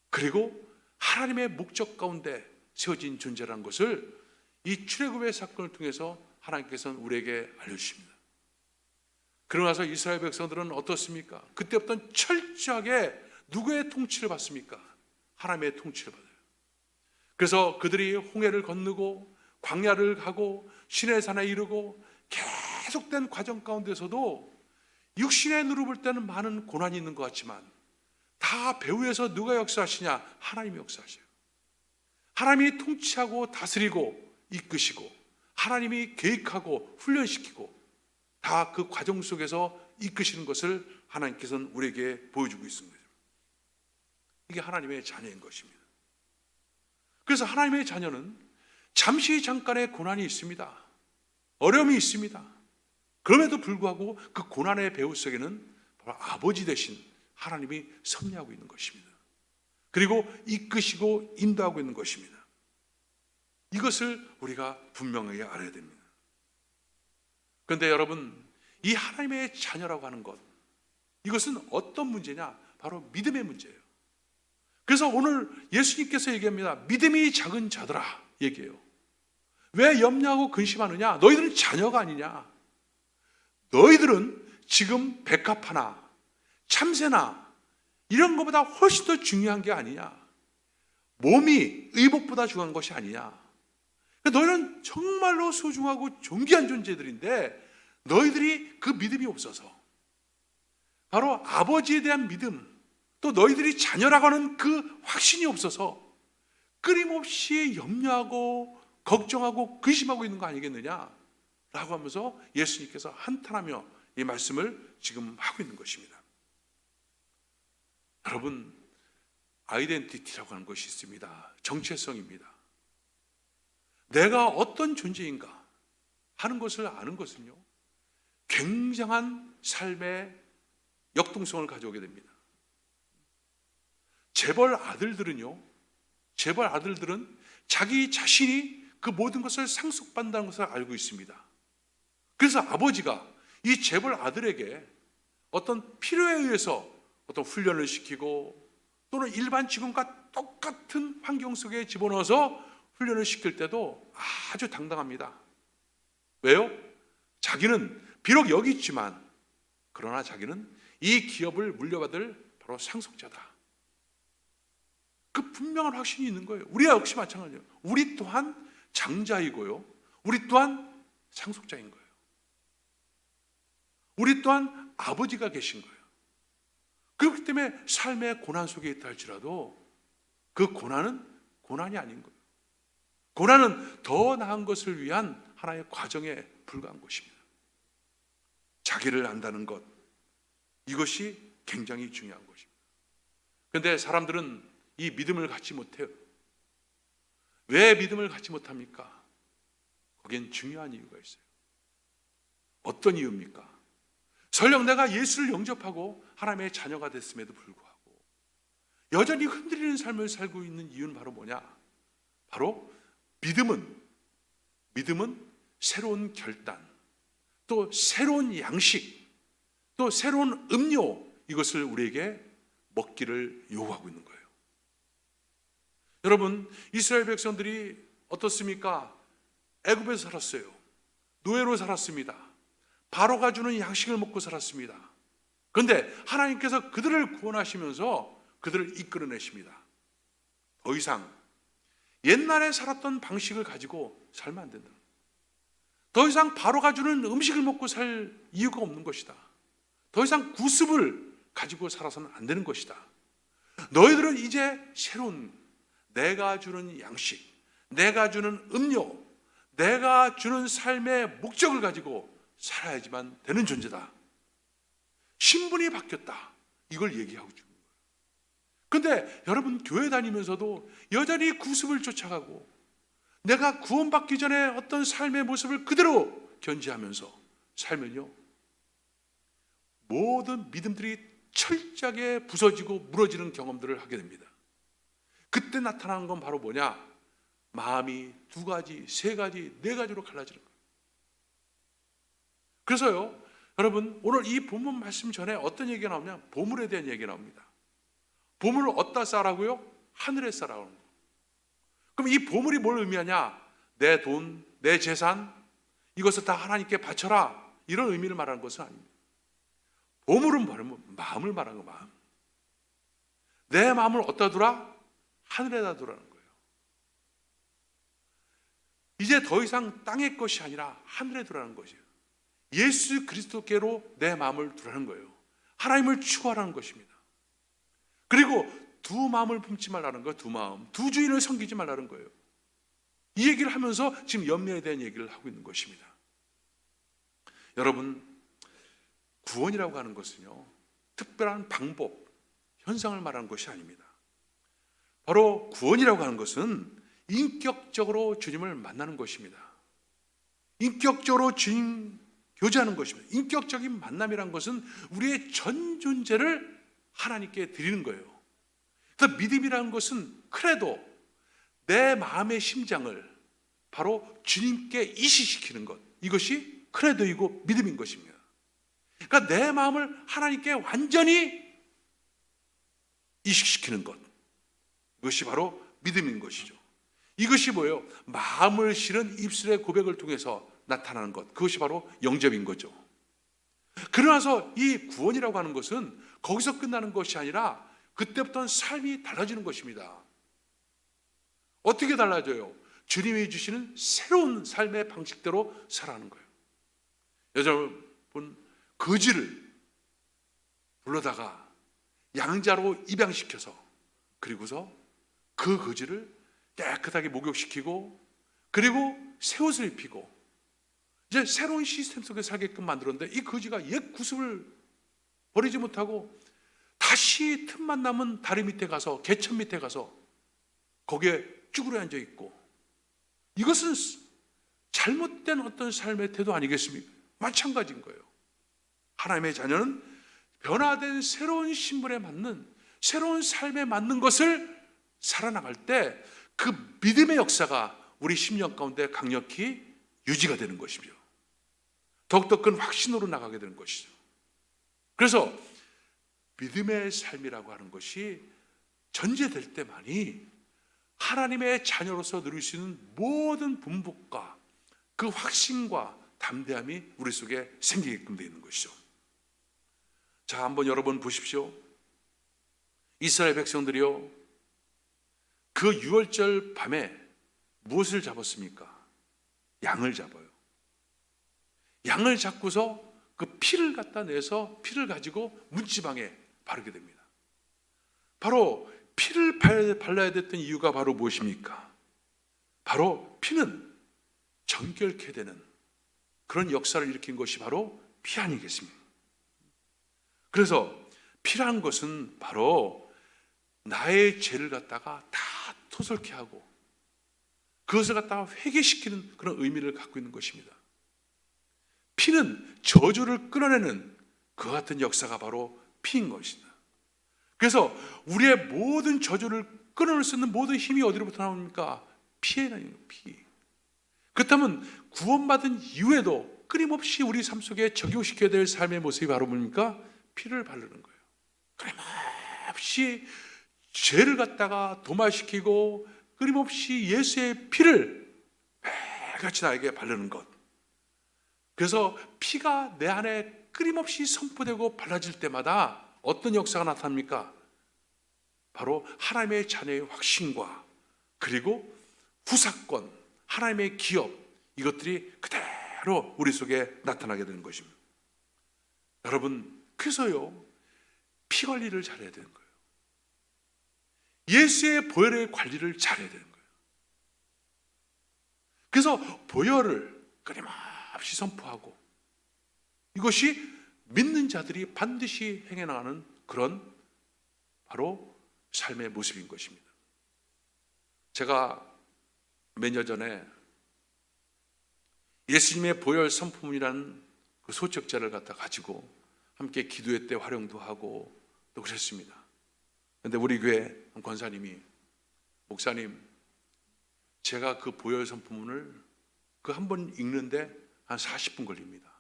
그리고 하나님의 목적 가운데 세워진 존재라는 것을 이 출애굽의 사건을 통해서 하나님께서는 우리에게 알려주십니다. 그러고 나서 이스라엘 백성들은 어떻습니까? 그때부터는 철저하게 누구의 통치를 받습니까? 하나님의 통치를 받아요. 그래서 그들이 홍해를 건너고 광야를 가고 시내 산에 이르고 계속된 과정 가운데서도 육신의 눈으로 볼 때는 많은 고난이 있는 것 같지만 다 배후에서 누가 역사하시냐? 하나님이 역사하셔요. 하나님이 통치하고 다스리고 이끄시고 하나님이 계획하고 훈련시키고 다 그 과정 속에서 이끄시는 것을 하나님께서는 우리에게 보여주고 있습니다. 이게 하나님의 자녀인 것입니다. 그래서 하나님의 자녀는 잠시 잠깐의 고난이 있습니다. 어려움이 있습니다. 그럼에도 불구하고 그 고난의 배후 속에는 바로 아버지 되신 하나님이 섭리하고 있는 것입니다. 그리고 이끄시고 인도하고 있는 것입니다. 이것을 우리가 분명하게 알아야 됩니다. 그런데 여러분, 이 하나님의 자녀라고 하는 것, 이것은 어떤 문제냐? 바로 믿음의 문제예요. 그래서 오늘 예수님께서 얘기합니다. 믿음이 작은 자들아 얘기해요. 왜 염려하고 근심하느냐? 너희들은 자녀가 아니냐? 너희들은 지금 백합 하나, 참새나 이런 것보다 훨씬 더 중요한 게 아니냐? 몸이 의복보다 중요한 것이 아니냐? 너희는 정말로 소중하고 존귀한 존재들인데 너희들이 그 믿음이 없어서, 바로 아버지에 대한 믿음, 또 너희들이 자녀라고 하는 그 확신이 없어서 끊임없이 염려하고 걱정하고 근심하고 있는 거 아니겠느냐? 라고 하면서 예수님께서 한탄하며 이 말씀을 지금 하고 있는 것입니다. 여러분, 아이덴티티라고 하는 것이 있습니다. 정체성입니다. 내가 어떤 존재인가 하는 것을 아는 것은요, 굉장한 삶의 역동성을 가져오게 됩니다. 재벌 아들들은 자기 자신이 그 모든 것을 상속받는다는 것을 알고 있습니다. 그래서 아버지가 이 재벌 아들에게 어떤 필요에 의해서 어떤 훈련을 시키고, 또는 일반 직원과 똑같은 환경 속에 집어넣어서 훈련을 시킬 때도 아주 당당합니다. 왜요? 자기는 비록 여기 있지만, 그러나 자기는 이 기업을 물려받을 바로 상속자다. 그 분명한 확신이 있는 거예요. 우리와 역시 마찬가지예요. 우리 또한 장자이고요, 우리 또한 상속자인 거예요. 우리 또한 아버지가 계신 거예요. 그렇기 때문에 삶의 고난 속에 있다 할지라도 그 고난은 고난이 아닌 거예요. 고난은 더 나은 것을 위한 하나의 과정에 불과한 것입니다. 자기를 안다는 것, 이것이 굉장히 중요한 것입니다. 그런데 사람들은 이 믿음을 갖지 못해요. 왜 믿음을 갖지 못합니까? 거기엔 중요한 이유가 있어요. 어떤 이유입니까? 설령 내가 예수를 영접하고 하나님의 자녀가 됐음에도 불구하고 여전히 흔들리는 삶을 살고 있는 이유는 바로 뭐냐? 바로 믿음은 새로운 결단, 또 새로운 양식, 또 새로운 음료, 이것을 우리에게 먹기를 요구하고 있는 거예요. 여러분, 이스라엘 백성들이 어떻습니까? 애굽에서 살았어요. 노예로 살았습니다. 바로가 주는 양식을 먹고 살았습니다. 그런데 하나님께서 그들을 구원하시면서 그들을 이끌어내십니다. 더 이상 옛날에 살았던 방식을 가지고 살면 안 된다. 더 이상 바로가 주는 음식을 먹고 살 이유가 없는 것이다. 더 이상 구습을 가지고 살아서는 안 되는 것이다. 너희들은 이제 새로운, 내가 주는 양식, 내가 주는 음료, 내가 주는 삶의 목적을 가지고 살아야지만 되는 존재다. 신분이 바뀌었다. 이걸 얘기하고 주는 거예요. 그런데 여러분, 교회 다니면서도 여전히 구습을 쫓아가고 내가 구원받기 전에 어떤 삶의 모습을 그대로 견지하면서 살면요, 모든 믿음들이 철저하게 부서지고 무너지는 경험들을 하게 됩니다. 그때 나타나는 건 바로 뭐냐? 마음이 두 가지, 세 가지, 네 가지로 갈라지는 거예요. 그래서요, 여러분, 오늘 이 본문 말씀 전에 어떤 얘기가 나오냐? 보물에 대한 얘기가 나옵니다. 보물을 어디다 싸라고요? 하늘에 싸라고 하는 거예요. 그럼 이 보물이 뭘 의미하냐? 내 돈, 내 재산, 이것을 다 하나님께 바쳐라, 이런 의미를 말하는 것은 아닙니다. 보물은 뭐냐면 마음을 말하는 거예요. 마음. 내 마음을 어디다 두라? 하늘에다 두라는 거예요. 이제 더 이상 땅의 것이 아니라 하늘에 두라는 것이에요. 예수 그리스도께로 내 마음을 두라는 거예요. 하나님을 추구하라는 것입니다. 그리고 두 마음을 품지 말라는 거예요. 두 마음, 두 주인을 섬기지 말라는 거예요. 이 얘기를 하면서 지금 염려에 대한 얘기를 하고 있는 것입니다. 여러분, 구원이라고 하는 것은요, 특별한 방법, 현상을 말하는 것이 아닙니다. 바로 구원이라고 하는 것은 인격적으로 주님을 만나는 것입니다. 인격적으로 주님 교제하는 것입니다. 인격적인 만남이란 것은 우리의 전 존재를 하나님께 드리는 거예요. 그래서 믿음이라는 것은 크레도, 내 마음의 심장을 바로 주님께 이식시키는 것, 이것이 크레도이고 믿음인 것입니다. 그러니까 내 마음을 하나님께 완전히 이식시키는 것, 이것이 바로 믿음인 것이죠. 이것이 뭐예요? 마음을 실은 입술의 고백을 통해서 나타나는 것, 그것이 바로 영접인 거죠. 그러나서 이 구원이라고 하는 것은 거기서 끝나는 것이 아니라 그때부터는 삶이 달라지는 것입니다. 어떻게 달라져요? 주님이 주시는 새로운 삶의 방식대로 살아가는 거예요. 여러분, 거지를 불러다가 양자로 입양시켜서, 그리고서 그 거지를 깨끗하게 목욕시키고, 그리고 새 옷을 입히고, 이제 새로운 시스템 속에 살게끔 만들었는데, 이 거지가 옛 구습을 버리지 못하고 다시 틈만 남은 다리 밑에 가서, 개천 밑에 가서 거기에 쭈그려 앉아 있고, 이것은 잘못된 어떤 삶의 태도 아니겠습니까? 마찬가지인 거예요. 하나님의 자녀는 변화된 새로운 신분에 맞는, 새로운 삶에 맞는 것을 살아나갈 때 그 믿음의 역사가 우리 심령 가운데 강력히 유지가 되는 것이죠. 더욱더 큰 확신으로 나가게 되는 것이죠. 그래서 믿음의 삶이라고 하는 것이 전제될 때만이 하나님의 자녀로서 누릴 수 있는 모든 분복과 그 확신과 담대함이 우리 속에 생기게끔 되어 있는 것이죠. 자, 한번 여러분 보십시오. 이스라엘 백성들이요, 그 유월절 밤에 무엇을 잡았습니까? 양을 잡아요. 양을 잡고서 그 피를 갖다 내서 피를 가지고 문지방에 바르게 됩니다. 바로 피를 발라야 됐던 이유가 바로 무엇입니까? 바로 피는 정결케 되는 그런 역사를 일으킨 것이 바로 피 아니겠습니까? 그래서 피라는 것은 바로 나의 죄를 갖다가 다 토설케 하고 그것을 갖다가 회개시키는 그런 의미를 갖고 있는 것입니다. 피는 저주를 끊어내는 그 같은 역사가 바로 피인 것이다. 그래서 우리의 모든 저주를 끊어낼 수 있는 모든 힘이 어디로부터 나옵니까? 피에 나는 거예요. 피. 그렇다면 구원받은 이후에도 끊임없이 우리 삶 속에 적용시켜야 될 삶의 모습이 바로 뭡니까? 피를 바르는 거예요. 끊임없이 죄를 갖다가 도말시키고 끊임없이 예수의 피를 매일같이 나에게 바르는 것. 그래서 피가 내 안에 끊임없이 선포되고 발라질 때마다 어떤 역사가 나타납니까? 바로 하나님의 자녀의 확신과 그리고 후사권, 하나님의 기업, 이것들이 그대로 우리 속에 나타나게 되는 것입니다. 여러분, 그래서요, 피 관리를 잘해야 되는 거예요. 예수의 보혈의 관리를 잘해야 되는 거예요. 그래서 보혈을 끊임없이 선포하고, 이것이 믿는 자들이 반드시 행해나가는 그런 바로 삶의 모습인 것입니다. 제가 몇 년 전에 예수님의 보혈 선포문이라는 그 소책자를 갖다 가지고 함께 기도회 때 활용도 하고 또 그랬습니다. 그런데 우리 교회 권사님이, 목사님, 제가 그 보혈 선포문을 그 한 번 읽는데 한 40분 걸립니다.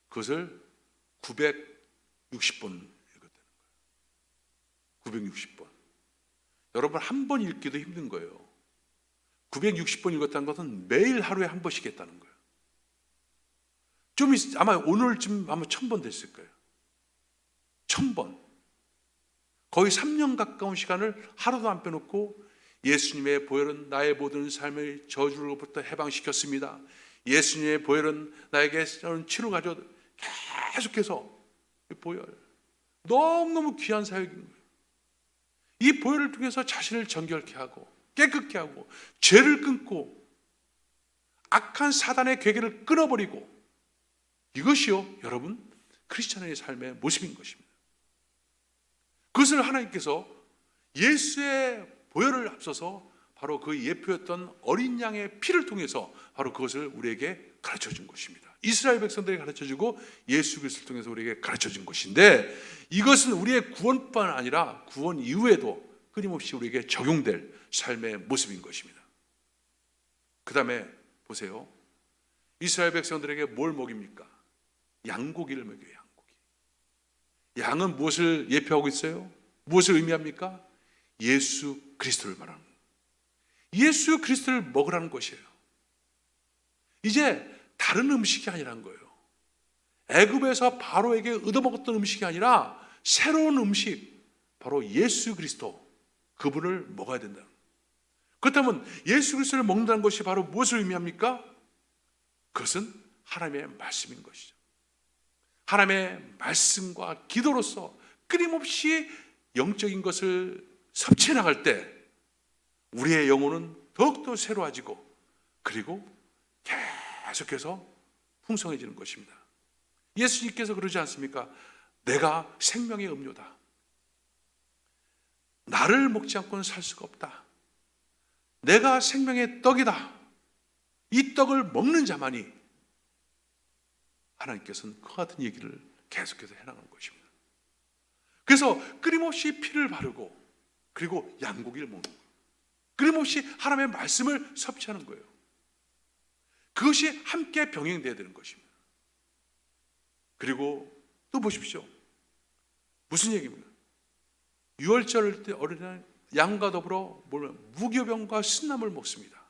그것을 960번 읽었다는 거예요. 960번. 여러분, 한 번 읽기도 힘든 거예요. 960번 읽었다는 것은 매일 하루에 한 번씩 했다는 거예요. 아마 오늘쯤 아마 1000번 됐을 거예요. 1000번. 거의 3년 가까운 시간을 하루도 안 빼놓고 예수님의 보혈은 나의 모든 삶의 저주로부터 해방시켰습니다. 예수님의 보혈은 나에게 치료 가져, 계속해서 이 보혈, 너무너무 귀한 사역인 거예요. 이 보혈을 통해서 자신을 정결케 하고 깨끗게 하고 죄를 끊고 악한 사단의 괴계를 끊어버리고, 이것이요, 여러분, 크리스천의 삶의 모습인 것입니다. 그것을 하나님께서 예수의 보혈을 앞서서 바로 그 예표였던 어린 양의 피를 통해서 바로 그것을 우리에게 가르쳐 준 것입니다. 이스라엘 백성들이 가르쳐 주고 예수 그리스도를 통해서 우리에게 가르쳐 준 것인데, 이것은 우리의 구원뿐 아니라 구원 이후에도 끊임없이 우리에게 적용될 삶의 모습인 것입니다. 그 다음에 보세요. 이스라엘 백성들에게 뭘 먹입니까? 양고기를 먹여요. 양고기. 양은 무엇을 예표하고 있어요? 무엇을 의미합니까? 예수 그리스도를 말하는 거예요. 예수 그리스도를 먹으라는 것이에요. 이제 다른 음식이 아니라는 거예요. 애굽에서 바로에게 얻어먹었던 음식이 아니라 새로운 음식, 바로 예수 그리스도, 그분을 먹어야 된다. 그렇다면 예수 그리스도를 먹는다는 것이 바로 무엇을 의미합니까? 그것은 하나님의 말씀인 것이죠. 하나님의 말씀과 기도로서 끊임없이 영적인 것을 섭취해 나갈 때 우리의 영혼은 더욱더 새로워지고, 그리고 계속해서 풍성해지는 것입니다. 예수님께서 그러지 않습니까? 내가 생명의 음료다. 나를 먹지 않고는 살 수가 없다. 내가 생명의 떡이다. 이 떡을 먹는 자만이, 하나님께서는 그와 같은 얘기를 계속해서 해나가는 것입니다. 그래서 끊임없이 피를 바르고, 그리고 양고기를 먹는 거예요. 끊임없이 하나님의 말씀을 섭취하는 거예요. 그것이 함께 병행되어야 되는 것입니다. 그리고 또 보십시오. 무슨 얘기입니까? 유월절 때 어린아이 양과 더불어 무교병과 쓴나물 먹습니다.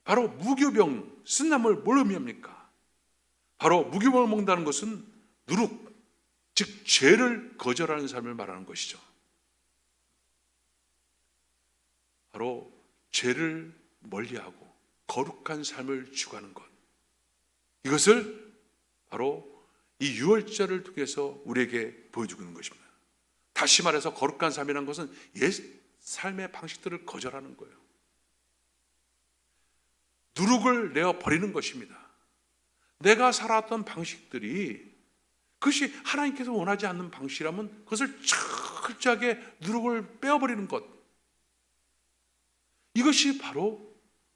바로 무교병, 쓴나물 뭘 의미합니까? 바로 무교병을 먹는다는 것은 누룩, 즉 죄를 거절하는 삶을 말하는 것이죠. 바로 죄를 멀리하고 거룩한 삶을 추구하는 것, 이것을 바로 이 유월절을 통해서 우리에게 보여주고 있는 것입니다. 다시 말해서 거룩한 삶이라는 것은 옛 삶의 방식들을 거절하는 거예요. 누룩을 내어 버리는 것입니다. 내가 살아왔던 방식들이 그것이 하나님께서 원하지 않는 방식이라면 그것을 철저하게 누룩을 빼어버리는 것, 이것이 바로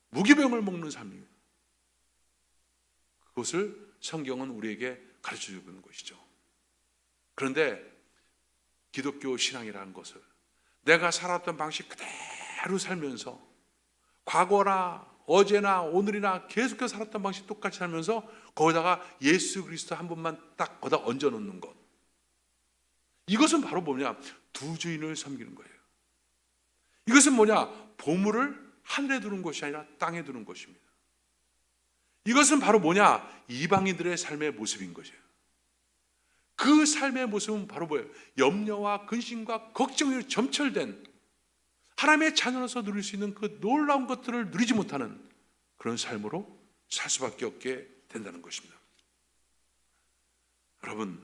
무기병을 먹는 삶입니다. 그것을 성경은 우리에게 가르쳐주고 있는 것이죠. 그런데 기독교 신앙이라는 것을 내가 살았던 방식 그대로 살면서, 과거나 어제나 오늘이나 계속해서 살았던 방식 똑같이 살면서 거기다가 예수 그리스도 한 분만 딱 거기다 얹어 놓는 것, 이것은 바로 뭐냐? 두 주인을 섬기는 거예요. 이것은 뭐냐? 보물을 하늘에 두는 것이 아니라 땅에 두는 것입니다. 이것은 바로 뭐냐? 이방인들의 삶의 모습인 것이에요. 그 삶의 모습은 바로 뭐예요? 염려와 근심과 걱정이 점철된, 하나님의 자녀로서 누릴 수 있는 그 놀라운 것들을 누리지 못하는 그런 삶으로 살 수밖에 없게 된다는 것입니다. 여러분,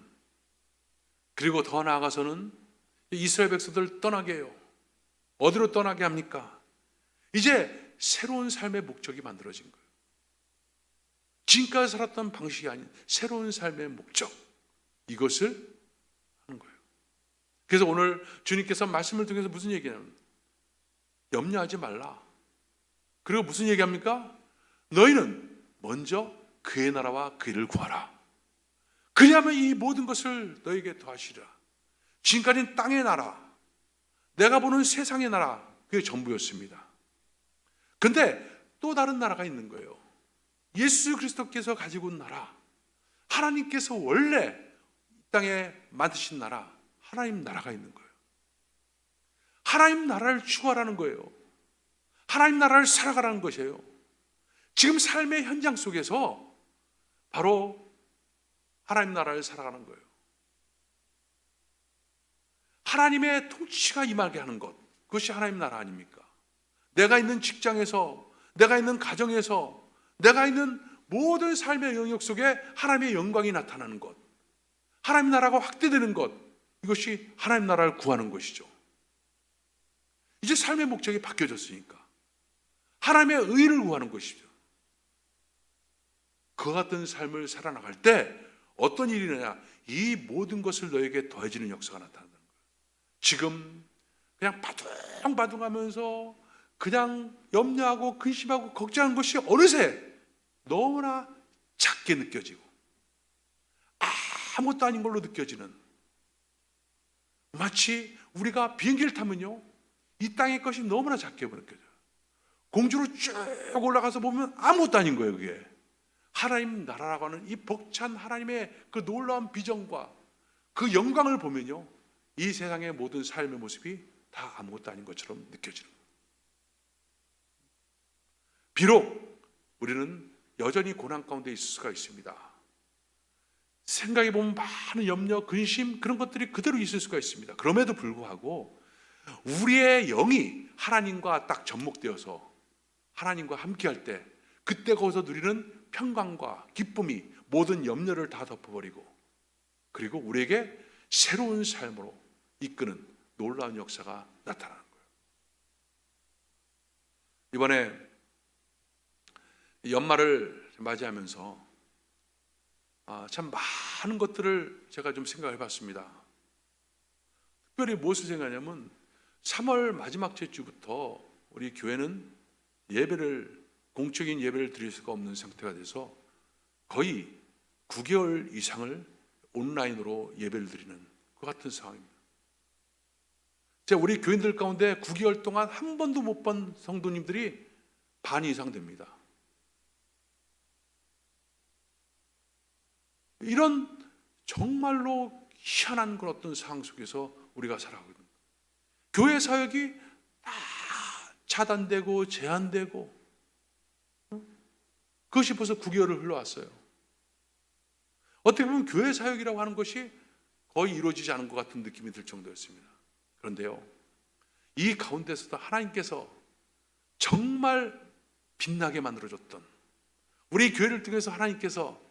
그리고 더 나아가서는 이스라엘 백성들을 떠나게 해요. 어디로 떠나게 합니까? 이제 새로운 삶의 목적이 만들어진 거예요. 지금까지 살았던 방식이 아닌 새로운 삶의 목적, 이것을 하는 거예요. 그래서 오늘 주님께서 말씀을 통해서 무슨 얘기냐면, 염려하지 말라. 그리고 무슨 얘기합니까? 너희는 먼저 그의 나라와 그 일을 구하라. 그리하면 이 모든 것을 너에게 더하시리라. 지금까지는 땅의 나라, 내가 보는 세상의 나라, 그게 전부였습니다. 근데 또 다른 나라가 있는 거예요. 예수 그리스도께서 가지고 온 나라, 하나님께서 원래 이 땅에 만드신 나라, 하나님 나라가 있는 거예요. 하나님 나라를 추구하라는 거예요. 하나님 나라를 살아가라는 것이에요. 지금 삶의 현장 속에서 바로 하나님 나라를 살아가는 거예요. 하나님의 통치가 임하게 하는 것, 그것이 하나님 나라 아닙니까? 내가 있는 직장에서, 내가 있는 가정에서, 내가 있는 모든 삶의 영역 속에 하나님의 영광이 나타나는 것, 하나님 나라가 확대되는 것, 이것이 하나님 나라를 구하는 것이죠. 이제 삶의 목적이 바뀌어졌으니까 하나님의 의를 구하는 것이죠. 그와 같은 삶을 살아나갈 때 어떤 일이 일어나냐? 이 모든 것을 너에게 더해지는 역사가 나타난다는 거예요. 지금 그냥 바둥바둥하면서 그냥 염려하고 근심하고 걱정하는 것이 어느새 너무나 작게 느껴지고 아무것도 아닌 걸로 느껴지는, 마치 우리가 비행기를 타면요, 이 땅의 것이 너무나 작게 느껴져요. 공주로 쭉 올라가서 보면 아무것도 아닌 거예요. 그게 하나님 나라라고 하는 이 벅찬 하나님의 그 놀라운 비전과 그 영광을 보면요, 이 세상의 모든 삶의 모습이 다 아무것도 아닌 것처럼 느껴지는 거예요. 비록 우리는 여전히 고난 가운데 있을 수가 있습니다. 생각해 보면 많은 염려, 근심, 그런 것들이 그대로 있을 수가 있습니다. 그럼에도 불구하고 우리의 영이 하나님과 딱 접목되어서 하나님과 함께할 때, 그때 거기서 누리는 평강과 기쁨이 모든 염려를 다 덮어버리고, 그리고 우리에게 새로운 삶으로 이끄는 놀라운 역사가 나타나는 거예요. 이번에 연말을 맞이하면서 참 많은 것들을 제가 좀 생각해 봤습니다. 특별히 무엇을 생각하냐면 3월 마지막 주부터 우리 교회는 공적인 예배를 드릴 수가 없는 상태가 돼서 거의 9개월 이상을 온라인으로 예배를 드리는 그 같은 상황입니다. 제가 우리 교인들 가운데 9개월 동안 한 번도 못 본 성도님들이 반 이상 됩니다. 이런 정말로 희한한 그런 어떤 상황 속에서 우리가 살아가고 있는 거예요. 교회 사역이 다 차단되고 제한되고, 그것이 벌써 9개월을 흘러왔어요. 어떻게 보면 교회 사역이라고 하는 것이 거의 이루어지지 않은 것 같은 느낌이 들 정도였습니다. 그런데요, 이 가운데서도 하나님께서 정말 빛나게 만들어줬던, 우리 교회를 통해서 하나님께서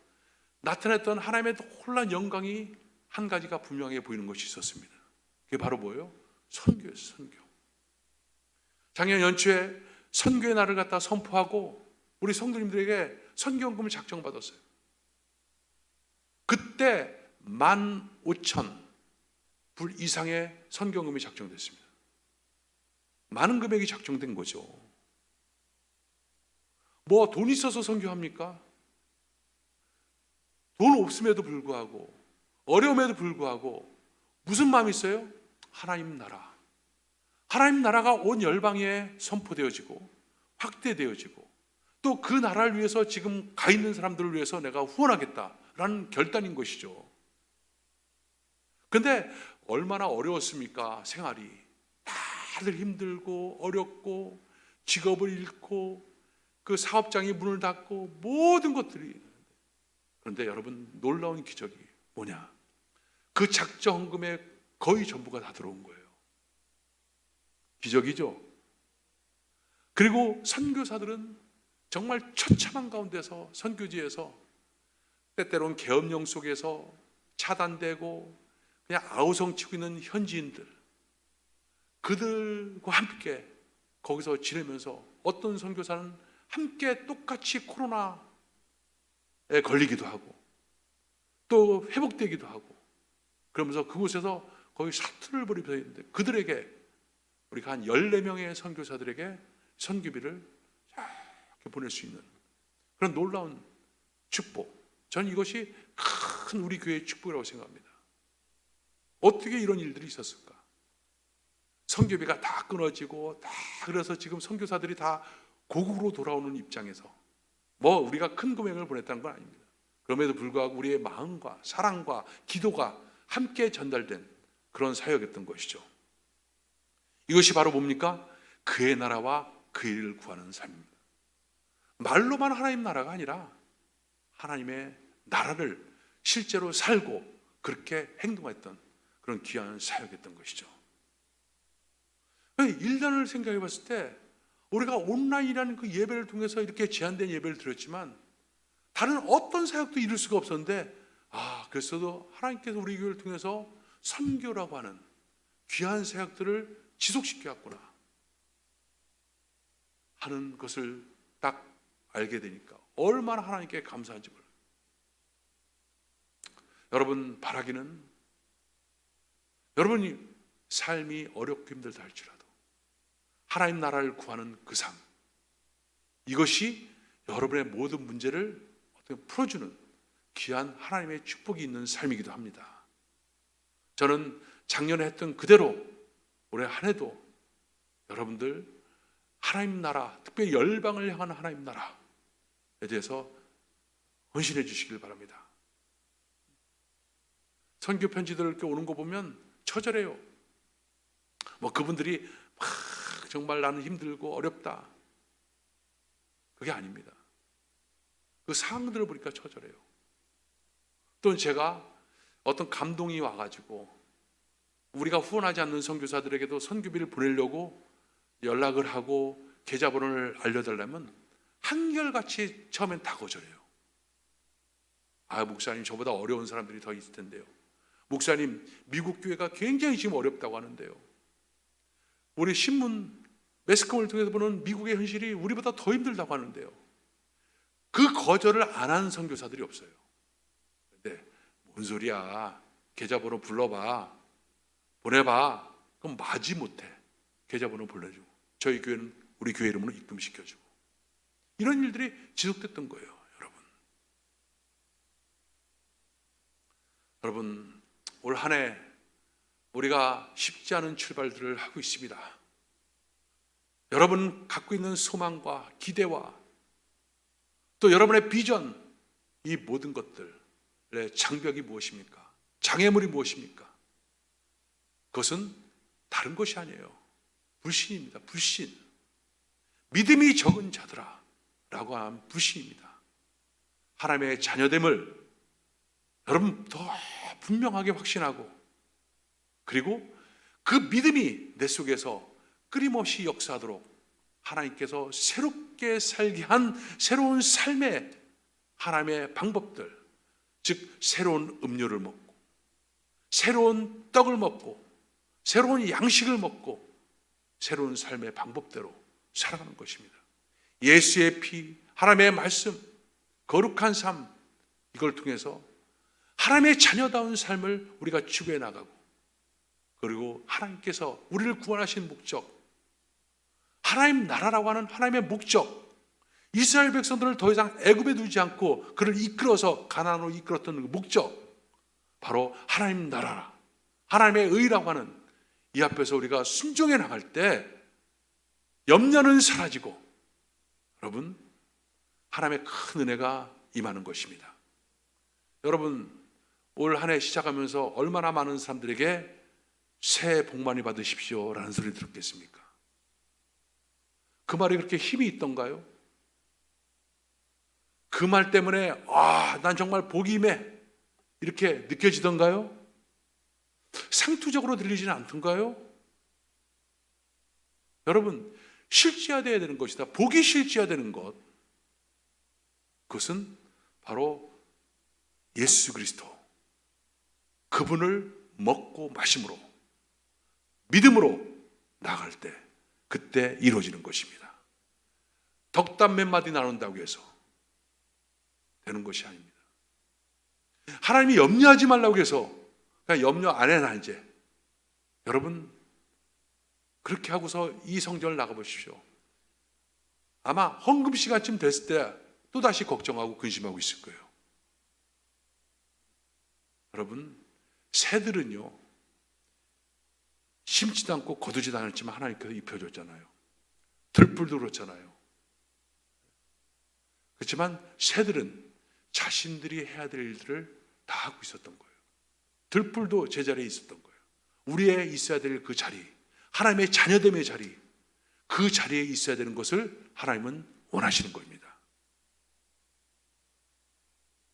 나타냈던 하나님의 놀라운 영광이 한 가지가 분명해 보이는 것이 있었습니다. 그게 바로 뭐예요? 선교였어요. 선교. 작년 연초에 선교의 날을 갖다 선포하고 우리 성도님들에게 선교헌금을 작정받았어요. 그때 15,000불 이상의 선교헌금이 작정됐습니다. 많은 금액이 작정된 거죠. 뭐 돈 있어서 선교합니까? 돈 없음에도 불구하고, 어려움에도 불구하고 무슨 마음이 있어요? 하나님 나라. 하나님 나라가 온 열방에 선포되어지고 확대되어지고, 또 그 나라를 위해서 지금 가 있는 사람들을 위해서 내가 후원하겠다라는 결단인 것이죠. 근데 얼마나 어려웠습니까? 생활이 다들 힘들고 어렵고, 직업을 잃고 그 사업장이 문을 닫고 모든 것들이. 그런데 여러분, 놀라운 기적이 뭐냐? 그 작정헌금의 거의 전부가 다 들어온 거예요. 기적이죠. 그리고 선교사들은 정말 처참한 가운데서, 선교지에서 때때로는 계엄령 속에서 차단되고 그냥 아우성치고 있는 현지인들, 그들과 함께 거기서 지내면서 어떤 선교사는 함께 똑같이 코로나에 걸리기도 하고 또 회복되기도 하고, 그러면서 그곳에서 거의 사투를 벌이면서 있는데, 그들에게 우리가 한 14명의 선교사들에게 선교비를 이렇게 보낼 수 있는 그런 놀라운 축복, 저는 이것이 큰 우리 교회의 축복이라고 생각합니다. 어떻게 이런 일들이 있었을까? 선교비가 다 끊어지고 다, 그래서 지금 선교사들이 다 고국으로 돌아오는 입장에서 뭐 우리가 큰 금액을 보냈다는 건 아닙니다. 그럼에도 불구하고 우리의 마음과 사랑과 기도가 함께 전달된 그런 사역이었던 것이죠. 이것이 바로 뭡니까? 그의 나라와 그의 일을 구하는 삶입니다. 말로만 하나님 나라가 아니라 하나님의 나라를 실제로 살고 그렇게 행동했던 그런 귀한 사역이었던 것이죠. 1년을 생각해 봤을 때 우리가 온라인이라는 그 예배를 통해서 이렇게 제한된 예배를 드렸지만 다른 어떤 사역도 이룰 수가 없었는데, 그랬어도 하나님께서 우리 교회를 통해서 선교라고 하는 귀한 사역들을 지속시켜왔구나 하는 것을 딱 알게 되니까 얼마나 하나님께 감사한지 몰라요. 여러분 바라기는 여러분이 삶이 어렵고 힘들다 할지라도 하나님 나라를 구하는 그 삶, 이것이 여러분의 모든 문제를 어떻게 풀어주는 귀한 하나님의 축복이 있는 삶이기도 합니다. 저는 작년에 했던 그대로 올해 한 해도 여러분들 하나님 나라, 특별히 열방을 향한 하나님 나라에 대해서 헌신해 주시길 바랍니다. 선교 편지들 이렇게 오는 거 보면 처절해요. 그분들이 막 정말 나는 힘들고 어렵다, 그게 아닙니다. 그 상황들을 보니까 처절해요. 또는 제가 어떤 감동이 와가지고 우리가 후원하지 않는 선교사들에게도 선교비를 보내려고 연락을 하고 계좌번호를 알려달라면 한결같이 처음엔 다 거절해요. 목사님, 저보다 어려운 사람들이 더 있을 텐데요. 목사님, 미국 교회가 굉장히 지금 어렵다고 하는데요. 우리 신문, 매스컴을 통해서 보는 미국의 현실이 우리보다 더 힘들다고 하는데요. 그 거절을 안 한 선교사들이 없어요. 근데 뭔 소리야, 계좌번호 불러봐, 보내봐. 그럼 마지 못해. 계좌번호 불러주고 저희 교회는 우리 교회 이름으로 입금시켜주고, 이런 일들이 지속됐던 거예요. 여러분 올 한 해 우리가 쉽지 않은 출발들을 하고 있습니다. 여러분 갖고 있는 소망과 기대와 또 여러분의 비전, 이 모든 것들의 장벽이 무엇입니까? 장애물이 무엇입니까? 그것은 다른 것이 아니에요. 불신입니다. 불신. 믿음이 적은 자들아 라고 한 불신입니다. 하나님의 자녀됨을 여러분 더 분명하게 확신하고, 그리고 그 믿음이 내 속에서 끊임없이 역사하도록 하나님께서 새롭게 살게 한 새로운 삶의 하나님의 방법들, 즉 새로운 음료를 먹고 새로운 떡을 먹고 새로운 양식을 먹고 새로운 삶의 방법대로 살아가는 것입니다. 예수의 피, 하나님의 말씀, 거룩한 삶, 이걸 통해서 하나님의 자녀다운 삶을 우리가 추구해 나가고, 그리고 하나님께서 우리를 구원하신 목적, 하나님 나라라고 하는 하나님의 목적, 이스라엘 백성들을 더 이상 애굽에 두지 않고 그를 이끌어서 가나안으로 이끌었던 그 목적, 바로 하나님 나라, 하나님의 의라고 하는 이 앞에서 우리가 순종해 나갈 때 염려는 사라지고 여러분 하나님의 큰 은혜가 임하는 것입니다. 여러분 올 한 해 시작하면서 얼마나 많은 사람들에게 새해 복 많이 받으십시오 라는 소리 들었겠습니까? 그 말이 그렇게 힘이 있던가요? 그 말 때문에 난 정말 복이 임해 이렇게 느껴지던가요? 상투적으로 들리지는 않던가요? 여러분 실제화되어야 되는 것이다. 복이 실제화되는 것, 그것은 바로 예수 그리스도, 그분을 먹고 마심으로 믿음으로 나갈 때 그때 이루어지는 것입니다. 덕담 몇 마디 나눈다고 해서 되는 것이 아닙니다. 하나님이 염려하지 말라고 해서 그냥 염려 안 해나 이제. 여러분 그렇게 하고서 이 성전을 나가보십시오. 아마 헌금 시간쯤 됐을 때 또다시 걱정하고 근심하고 있을 거예요. 여러분 새들은요 심지도 않고 거두지도 않았지만 하나님께서 입혀줬잖아요. 들풀도 그렇잖아요. 그렇지만 새들은 자신들이 해야 될 일들을 다 하고 있었던 거예요. 들풀도 제자리에 있었던 거예요. 우리의 있어야 될 그 자리, 하나님의 자녀됨의 자리, 그 자리에 있어야 되는 것을 하나님은 원하시는 겁니다.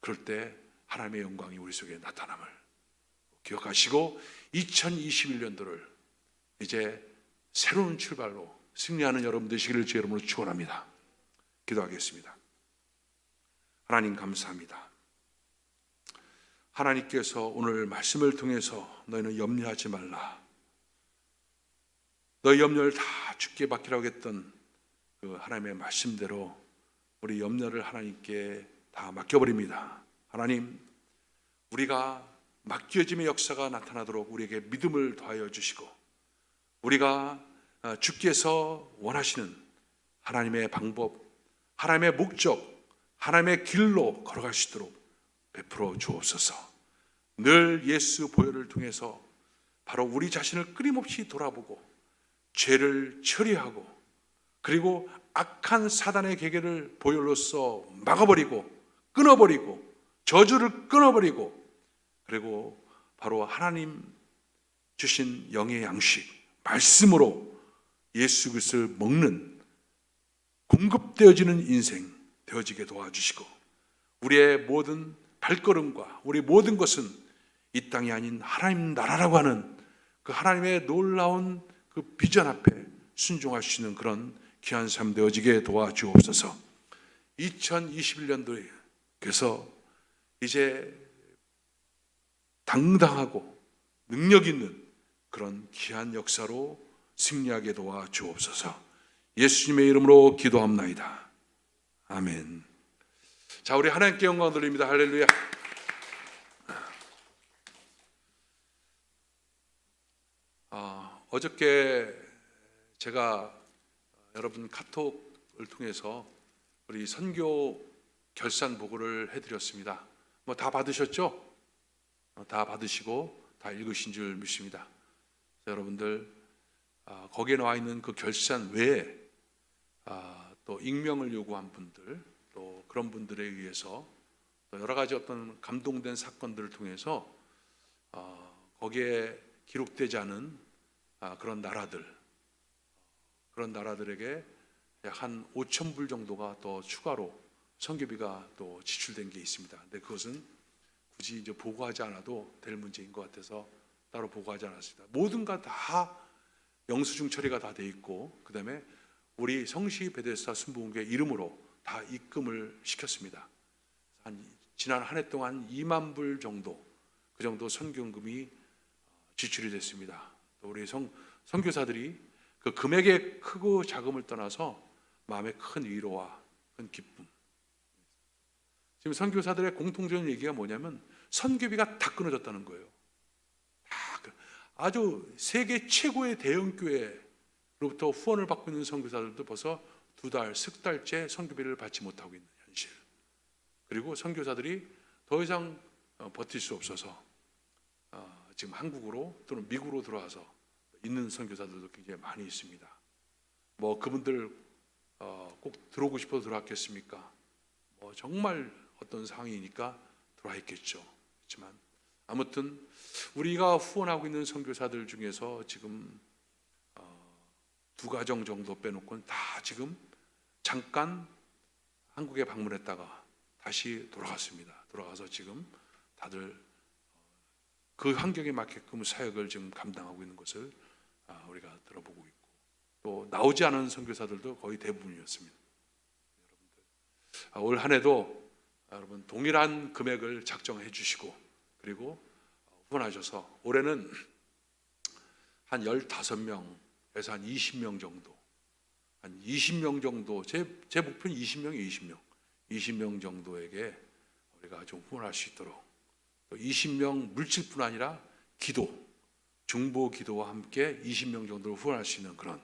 그럴 때 하나님의 영광이 우리 속에 나타남을 기억하시고 2021년도를 이제 새로운 출발로 승리하는 여러분 되시기를 주 여러분으로 축원합니다. 기도하겠습니다. 하나님 감사합니다. 하나님께서 오늘 말씀을 통해서 너희는 염려하지 말라, 너희 염려를 다 주께 맡기라고 했던 그 하나님의 말씀대로 우리 염려를 하나님께 다 맡겨버립니다. 하나님, 우리가 맡겨짐의 역사가 나타나도록 우리에게 믿음을 더하여 주시고, 우리가 주께서 원하시는 하나님의 방법, 하나님의 목적, 하나님의 길로 걸어갈 수 있도록 베풀어 주옵소서. 늘 예수 보혈을 통해서 바로 우리 자신을 끊임없이 돌아보고 죄를 처리하고, 그리고 악한 사단의 계계를 보혈로서 막아버리고 끊어버리고 저주를 끊어버리고, 그리고 바로 하나님 주신 영의 양식 말씀으로 예수 그리스도를 먹는 공급되어지는 인생 되어지게 도와주시고, 우리의 모든 발걸음과 우리 모든 것은 이 땅이 아닌 하나님 나라라고 하는 그 하나님의 놀라운 그 비전 앞에 순종할 수 있는 그런 귀한 삶 되어지게 도와주옵소서. 2021년도에 그래서 이제 당당하고 능력 있는 그런 귀한 역사로 승리하게 도와주옵소서. 예수님의 이름으로 기도합나이다. 아멘. 자, 우리 하나님께 영광 돌립니다. 할렐루야. 어저께 제가 여러분 카톡을 통해서 우리 선교 결산 보고를 해드렸습니다. 뭐 다 받으셨죠? 다 받으시고 다 읽으신 줄 믿습니다. 여러분들 거기에 나와 있는 그 결산 외에 또 익명을 요구한 분들, 또 그런 분들에 의해서 또 여러 가지 어떤 감동된 사건들을 통해서 거기에 기록되지 않은 그런 나라들에게 약 한 5천 불 정도가 더 추가로 선교비가 또 지출된 게 있습니다. 근데 그것은 굳이 이제 보고하지 않아도 될 문제인 것 같아서 따로 보고하지 않았습니다. 모든가 다 영수증 처리가 다 돼 있고, 그 다음에 우리 성시 베데스다 순복음교회 이름으로 다 입금을 시켰습니다. 지난 한 해 동안 2만 불 정도, 그 정도 선교금이 지출이 됐습니다. 또 우리 선교사들이 그 금액의 크고 작음을 떠나서 마음의 큰 위로와 큰 기쁨. 지금 선교사들의 공통적인 얘기가 뭐냐면 선교비가 다 끊어졌다는 거예요. 아주 세계 최고의 대형교회로부터 후원을 받고 있는 선교사들도 벌써 2달, 석 달째 선교비를 받지 못하고 있는 현실. 그리고 선교사들이 더 이상 버틸 수 없어서 지금 한국으로 또는 미국으로 들어와서 있는 선교사들도 굉장히 많이 있습니다. 뭐 그분들 꼭 들어오고 싶어서 들어왔겠습니까? 뭐 정말 어떤 상황이니까 들어와 있겠죠. 그렇지만 아무튼 우리가 후원하고 있는 선교사들 중에서 지금 2가정 정도 빼놓고는 다 지금 잠깐 한국에 방문했다가 다시 돌아갔습니다. 돌아가서 지금 다들 그 환경에 맞게끔 사역을 지금 감당하고 있는 것을 우리가 들어보고 있고, 또 나오지 않은 선교사들도 거의 대부분이었습니다. 여러분들 올 한 해도 여러분 동일한 금액을 작정해 주시고, 그리고 후원하셔서 올해는 한 15명에서 한 20명 정도, 한 20명 정도, 제 목표는 20명이에요. 20명 정도에게 우리가 좀 후원할 수 있도록, 또 20명 물질뿐 아니라 기도, 중보 기도와 함께 20명 정도를 후원할 수 있는 그런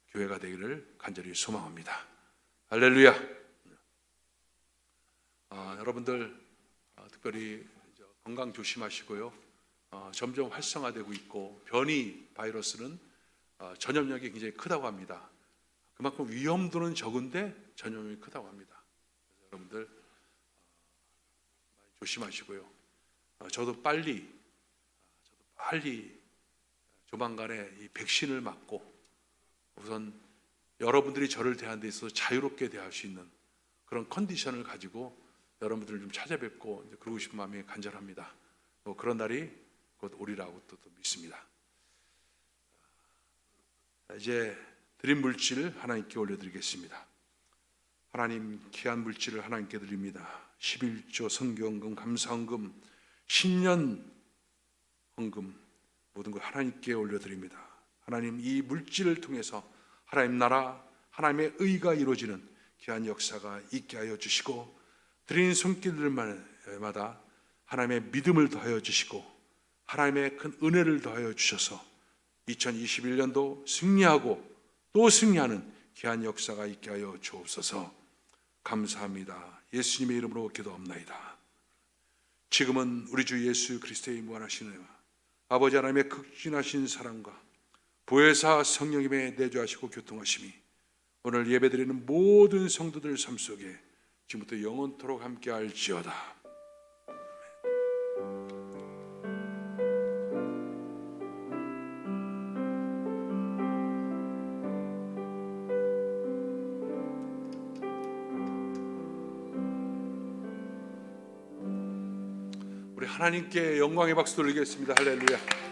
교회가 되기를 간절히 소망합니다. 할렐루야. 여러분들 특별히 건강 조심하시고요. 점점 활성화되고 있고 변이 바이러스는 전염력이 굉장히 크다고 합니다. 그만큼 위험도는 적은데 전염력이 크다고 합니다. 그래서 여러분들 조심하시고요. 저도 빨리 조만간에 이 백신을 맞고 우선 여러분들이 저를 대하는 데 있어서 자유롭게 대할 수 있는 그런 컨디션을 가지고 여러분들을 좀 찾아뵙고 그러고 싶은 마음이 간절합니다. 뭐 그런 날이 곧 오리라고 또 믿습니다. 이제 드린 물질 하나님께 올려드리겠습니다. 하나님 귀한 물질을 하나님께 드립니다. 11조 선교헌금, 감사헌금, 신년 헌금 모든 걸 하나님께 올려드립니다. 하나님 이 물질을 통해서 하나님 나라, 하나님의 의가 이루어지는 귀한 역사가 있게 하여 주시고, 드린 손길들마다 하나님의 믿음을 더하여 주시고 하나님의 큰 은혜를 더하여 주셔서 2021년도 승리하고 또 승리하는 귀한 역사가 있게 하여 주옵소서. 감사합니다. 예수님의 이름으로 기도합나이다. 지금은 우리 주 예수 그리스도의 무한하신 은혜와 아버지 하나님의 극진하신 사랑과 보혜사 성령님의 내주하시고 교통하심이 오늘 예배드리는 모든 성도들 삶 속에 지금부터 영원토록 함께 할지어다. 우리 하나님께 영광의 박수 돌리겠습니다. 할렐루야.